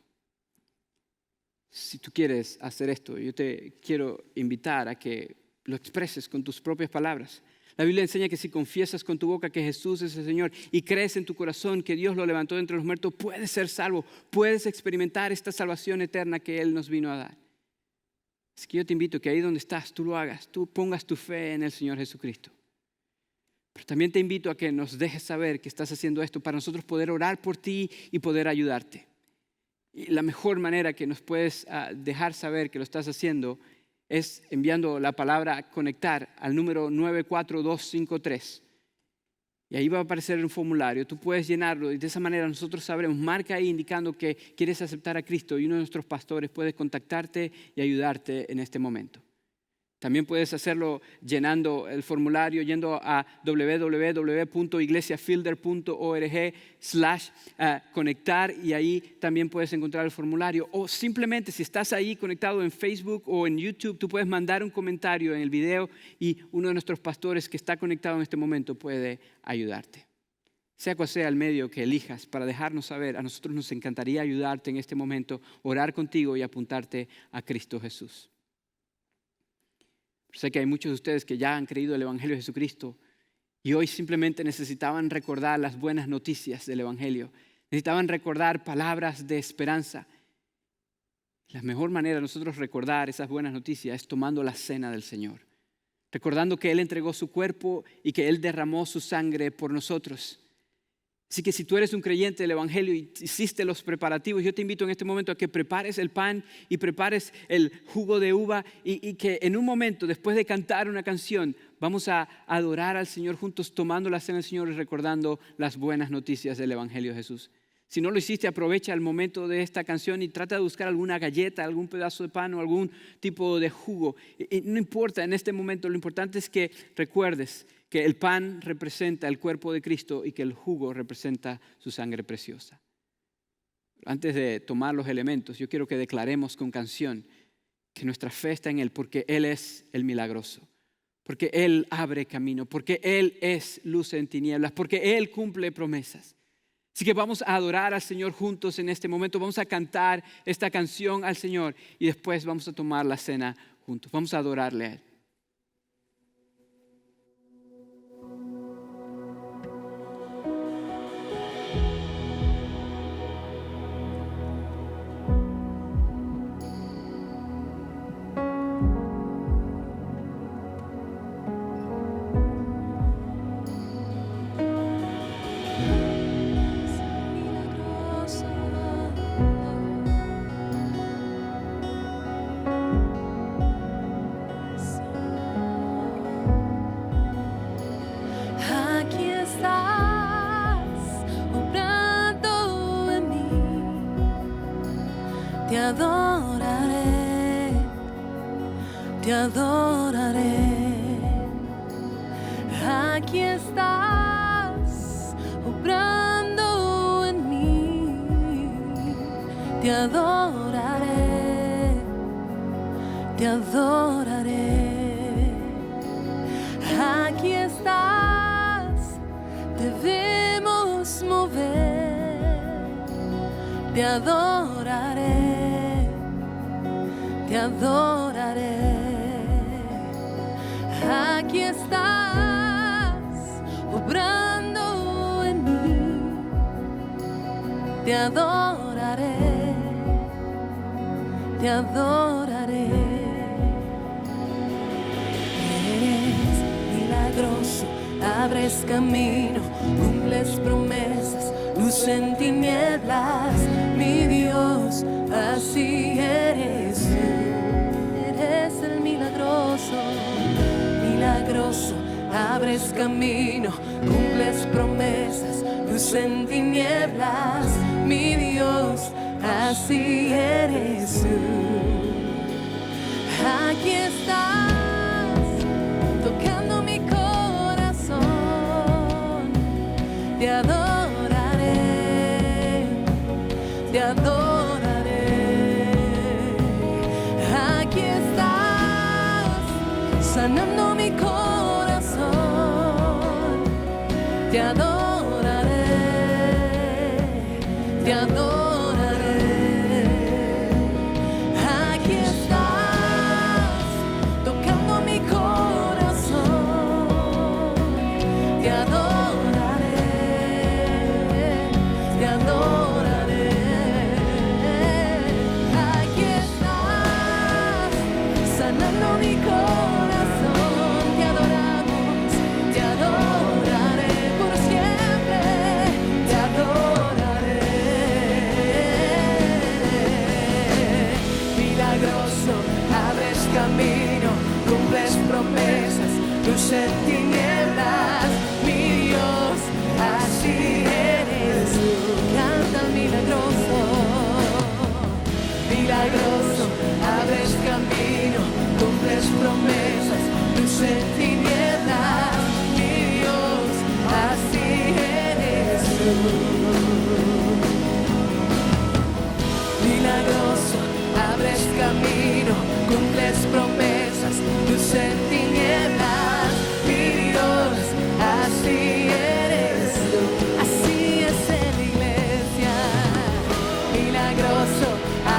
Si tú quieres hacer esto, yo te quiero invitar a que lo expreses con tus propias palabras. La Biblia enseña que si confiesas con tu boca que Jesús es el Señor y crees en tu corazón que Dios lo levantó de entre los muertos, puedes ser salvo, puedes experimentar esta salvación eterna que Él nos vino a dar. Así que yo te invito a que ahí donde estás, tú lo hagas, tú pongas tu fe en el Señor Jesucristo. Pero también te invito a que nos dejes saber que estás haciendo esto para nosotros poder orar por ti y poder ayudarte. Y la mejor manera que nos puedes dejar saber que lo estás haciendo es enviando la palabra conectar al número 94253. Y ahí va a aparecer un formulario, tú puedes llenarlo y de esa manera nosotros sabremos, marca ahí indicando que quieres aceptar a Cristo y uno de nuestros pastores puede contactarte y ayudarte en este momento. También puedes hacerlo llenando el formulario, yendo a www.iglesiafielder.org/conectar y ahí también puedes encontrar el formulario. O simplemente si estás ahí conectado en Facebook o en YouTube, tú puedes mandar un comentario en el video y uno de nuestros pastores que está conectado en este momento puede ayudarte. Sea cual sea el medio que elijas para dejarnos saber, a nosotros nos encantaría ayudarte en este momento, orar contigo y apuntarte a Cristo Jesús. Sé que hay muchos de ustedes que ya han creído el Evangelio de Jesucristo y hoy simplemente necesitaban recordar las buenas noticias del Evangelio. Necesitaban recordar palabras de esperanza. La mejor manera de nosotros recordar esas buenas noticias es tomando la cena del Señor. Recordando que Él entregó su cuerpo y que Él derramó su sangre por nosotros. Así que si tú eres un creyente del Evangelio y hiciste los preparativos, yo te invito en este momento a que prepares el pan y prepares el jugo de uva y que en un momento, después de cantar una canción, vamos a adorar al Señor juntos tomando la cena del Señor y recordando las buenas noticias del Evangelio de Jesús. Si no lo hiciste, aprovecha el momento de esta canción y trata de buscar alguna galleta, algún pedazo de pan o algún tipo de jugo. Y no importa en este momento, lo importante es que recuerdes que el pan representa el cuerpo de Cristo y que el jugo representa su sangre preciosa. Antes de tomar los elementos, yo quiero que declaremos con canción que nuestra fe está en Él porque Él es el milagroso, porque Él abre camino, porque Él es luz en tinieblas, porque Él cumple promesas. Así que vamos a adorar al Señor juntos en este momento, vamos a cantar esta canción al Señor y después vamos a tomar la cena juntos, vamos a adorarle a Él. Te adoraré, Aquí estás, obrando en mí. Te adoraré, te adoraré. Aquí estás, debemos mover. Te adoraré, te adoraré. Aquí estás, obrando en mí. Te adoraré, te adoraré. Eres milagroso, abres camino, cumples promesas, luz en tinieblas. Mi Dios, así eres tú. Eres el milagroso, milagroso, abres camino, cumples promesas, luz en tinieblas. Mi Dios, así eres tú. Aquí estás, tocando mi corazón. Te adoraré, te adoraré. Aquí estás, sanando mi corazón. Te adoraré, te adoraré. Aquí estás, tocando mi corazón. Te adoraré, te adoraré. Aquí estás, sanando mi corazón. Te adoramos, te adoraré por siempre. Te adoraré. Milagroso, abres camino, cumples promesas, luz en tinieblas. Mi Dios, así eres tú. Canta el milagroso, milagroso, abres camino, cumples promesas, luz en tinieblas. Mi Dios, así eres tú. Milagroso, abres camino, cumples promesas, luz en tinieblas. Mi Dios, así eres tú. Así es en la iglesia. Milagroso,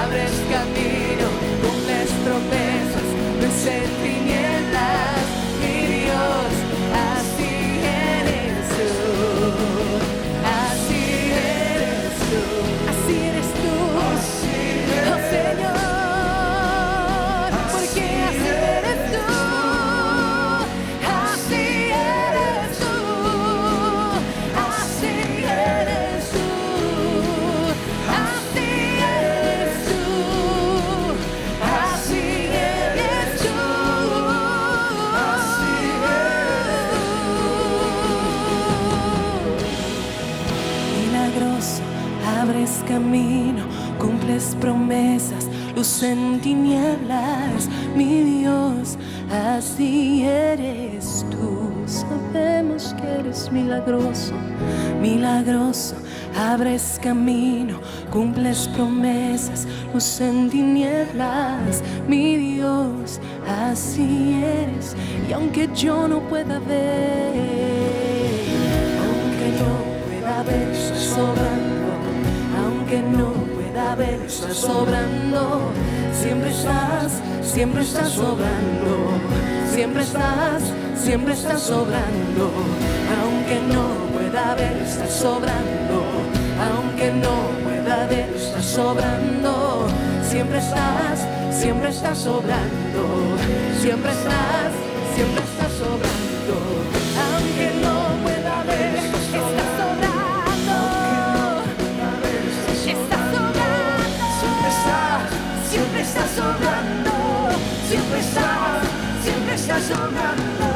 abres camino, cumples promesas, luz en tinieblas. Mi Dios, así eres tú. Así eres tú. Así eres tú. Oh Señor, porque así eres tú. Así eres tú. Así eres tú. Así eres tú. Así eres tú. Así eres tú. Milagroso, abres camino, cumples promesas, luz en tinieblas. Mi Dios, así eres tú. Sabemos que eres milagroso, milagroso, abres camino, cumples promesas, luz en tinieblas. Mi Dios, así eres. Y aunque yo no pueda ver, aunque no pueda ver, estás sobrando. Aunque no pueda ver, estás sobrando. Siempre estás sobrando. Siempre estás sobrando. Aunque no pueda ver, estás sobrando. Aunque no pueda ver, estás sobrando. Siempre estás sobrando. Siempre estás sobrando. Aunque no pueda ver, estás sobrando. Siempre estás sobrando, siempre estás sobrando,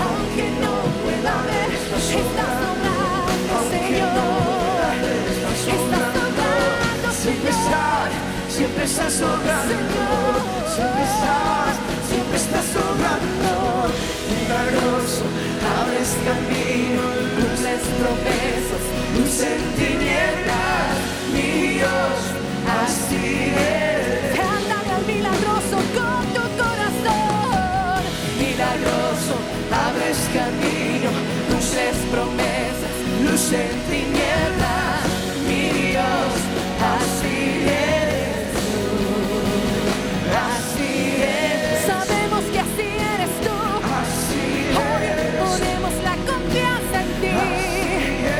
aunque no pueda ver, estás sobrando, Señor, estás sobrando, siempre estás sobrando, siempre estás sobrando. Milagroso, abres promesas, luz en tinieblas, mi Dios, así eres. Canta el milagroso con tu corazón. Milagroso, abres camino, dulces promesas, luz en tinieblas, mi Dios, así eres tú, así eres. Sabemos que así eres tú. Hoy ponemos la confianza en ti.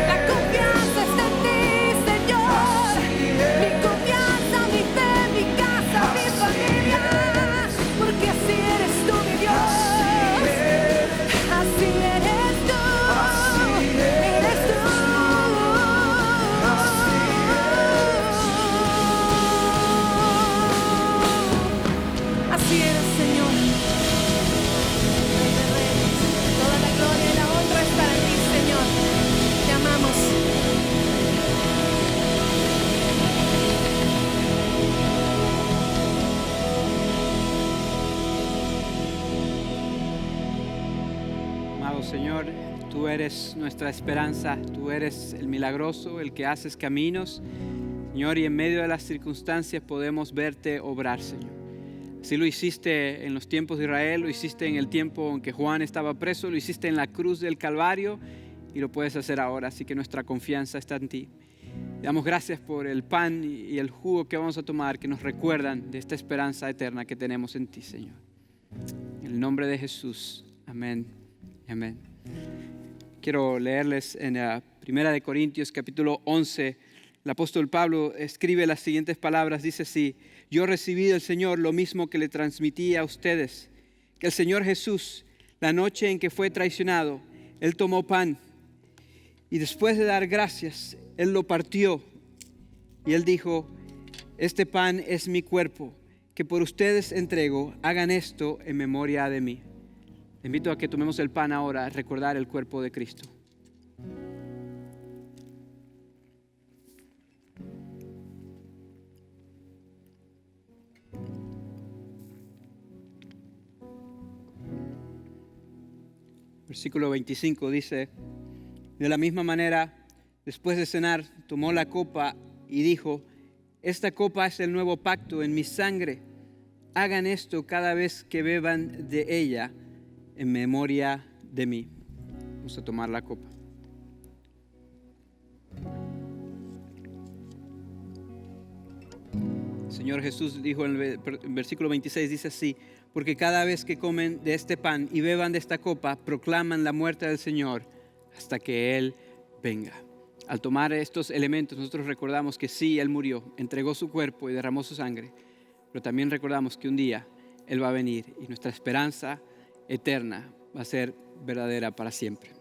La confianza está en ti, Señor. Mi confianza, mi fe, mi casa, mi familia. Porque así eres tú, mi Dios. Así eres tú. Eres tú. Así eres, Señor. Rey de reyes, toda la gloria y la honra es para ti, Señor. Te amamos. Amado Señor, tú eres nuestra esperanza, tú eres el milagroso, el que haces caminos, Señor, y en medio de las circunstancias podemos verte obrar, Señor. Así lo hiciste en los tiempos de Israel, lo hiciste en el tiempo en que Juan estaba preso, lo hiciste en la cruz del Calvario y lo puedes hacer ahora, así que nuestra confianza está en ti. Te damos gracias por el pan y el jugo que vamos a tomar, que nos recuerdan de esta esperanza eterna que tenemos en ti, Señor. En el nombre de Jesús, amén. Amén. Quiero leerles en 1 Corintios capítulo 11. El apóstol Pablo escribe las siguientes palabras. Dice así: yo recibí del Señor lo mismo que le transmití a ustedes, que el Señor Jesús, la noche en que fue traicionado, Él tomó pan y después de dar gracias, Él lo partió y Él dijo: este pan es mi cuerpo, que por ustedes entrego, hagan esto en memoria de mí. Te invito a que tomemos el pan ahora, a recordar el cuerpo de Cristo. Versículo 25 dice: de la misma manera, después de cenar, tomó la copa y dijo: esta copa es el nuevo pacto en mi sangre. Hagan esto cada vez que beban de ella en memoria de mí. Vamos a tomar la copa. El Señor Jesús dijo en el versículo 26, dice así: porque cada vez que comen de este pan y beban de esta copa, proclaman la muerte del Señor hasta que Él venga. Al tomar estos elementos, nosotros recordamos que sí, Él murió, entregó su cuerpo y derramó su sangre, pero también recordamos que un día Él va a venir y nuestra esperanza eterna va a ser verdadera para siempre.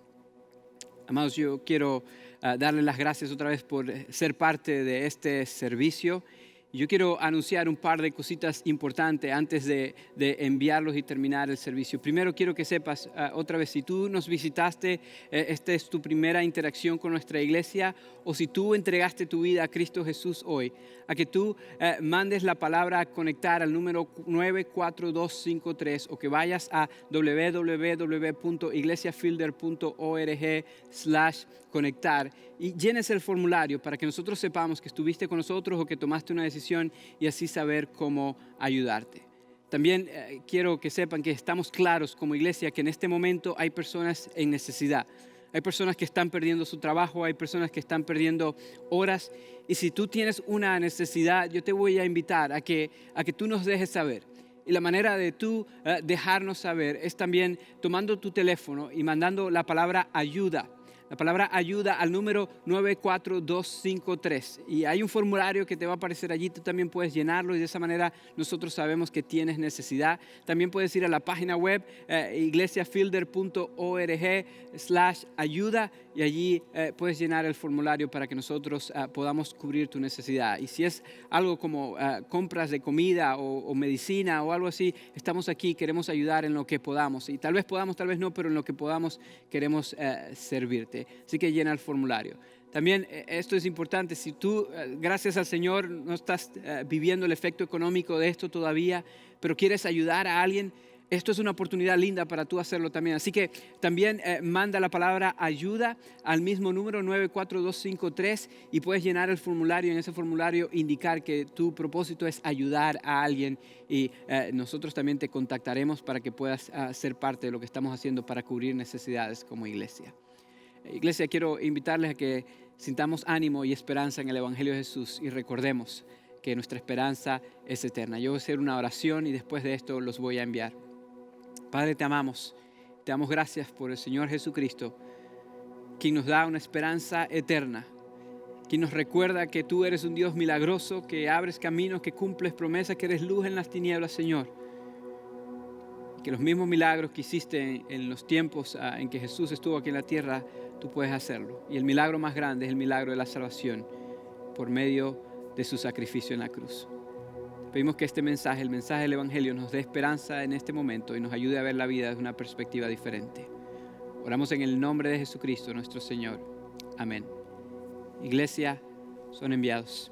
Amados, yo quiero darle las gracias otra vez por ser parte de este servicio. Yo quiero anunciar un par de cositas importantes antes de enviarlos y terminar el servicio. Primero quiero que sepas otra vez, si tú nos visitaste, esta es tu primera interacción con nuestra iglesia, o si tú entregaste tu vida a Cristo Jesús hoy, a que tú mandes la palabra conectar al número 94253 o que vayas a www.iglesiafielder.org/conectar y llenes el formulario para que nosotros sepamos que estuviste con nosotros o que tomaste una decisión y así saber cómo ayudarte. También quiero que sepan que estamos claros como iglesia que en este momento hay personas en necesidad. Hay personas que están perdiendo su trabajo, hay personas que están perdiendo horas. Y si tú tienes una necesidad, yo te voy a invitar a que tú nos dejes saber. Y la manera de tú dejarnos saber es también tomando tu teléfono y mandando la palabra ayuda. La palabra ayuda al número 94253. Y hay un formulario que te va a aparecer allí, tú también puedes llenarlo y de esa manera nosotros sabemos que tienes necesidad. También puedes ir a la página web iglesiafielder.org/ayuda y allí puedes llenar el formulario para que nosotros podamos cubrir tu necesidad. Y si es algo como compras de comida o medicina o algo así, estamos aquí, queremos ayudar en lo que podamos. Y tal vez podamos, tal vez no, pero en lo que podamos queremos servirte. Así que llena el formulario. También esto es importante, si tú, gracias al Señor, no estás viviendo el efecto económico de esto todavía, pero quieres ayudar a alguien, esto es una oportunidad linda para tú hacerlo también. Así que también manda la palabra ayuda al mismo número 94253 y puedes llenar el formulario. En ese formulario indicar que tu propósito es ayudar a alguien y nosotros también te contactaremos para que puedas ser parte de lo que estamos haciendo para cubrir necesidades como iglesia. Iglesia, quiero invitarles a que sintamos ánimo y esperanza en el Evangelio de Jesús y recordemos que nuestra esperanza es eterna. Yo voy a hacer una oración y después de esto los voy a enviar. Padre, te amamos. Te damos gracias por el Señor Jesucristo, quien nos da una esperanza eterna, quien nos recuerda que tú eres un Dios milagroso, que abres caminos, que cumples promesas, que eres luz en las tinieblas, Señor. Que los mismos milagros que hiciste en los tiempos en que Jesús estuvo aquí en la tierra, tú puedes hacerlo. Y el milagro más grande es el milagro de la salvación por medio de su sacrificio en la cruz. Pedimos que este mensaje, el mensaje del Evangelio, nos dé esperanza en este momento y nos ayude a ver la vida desde una perspectiva diferente. Oramos en el nombre de Jesucristo, nuestro Señor. Amén. Iglesia, son enviados.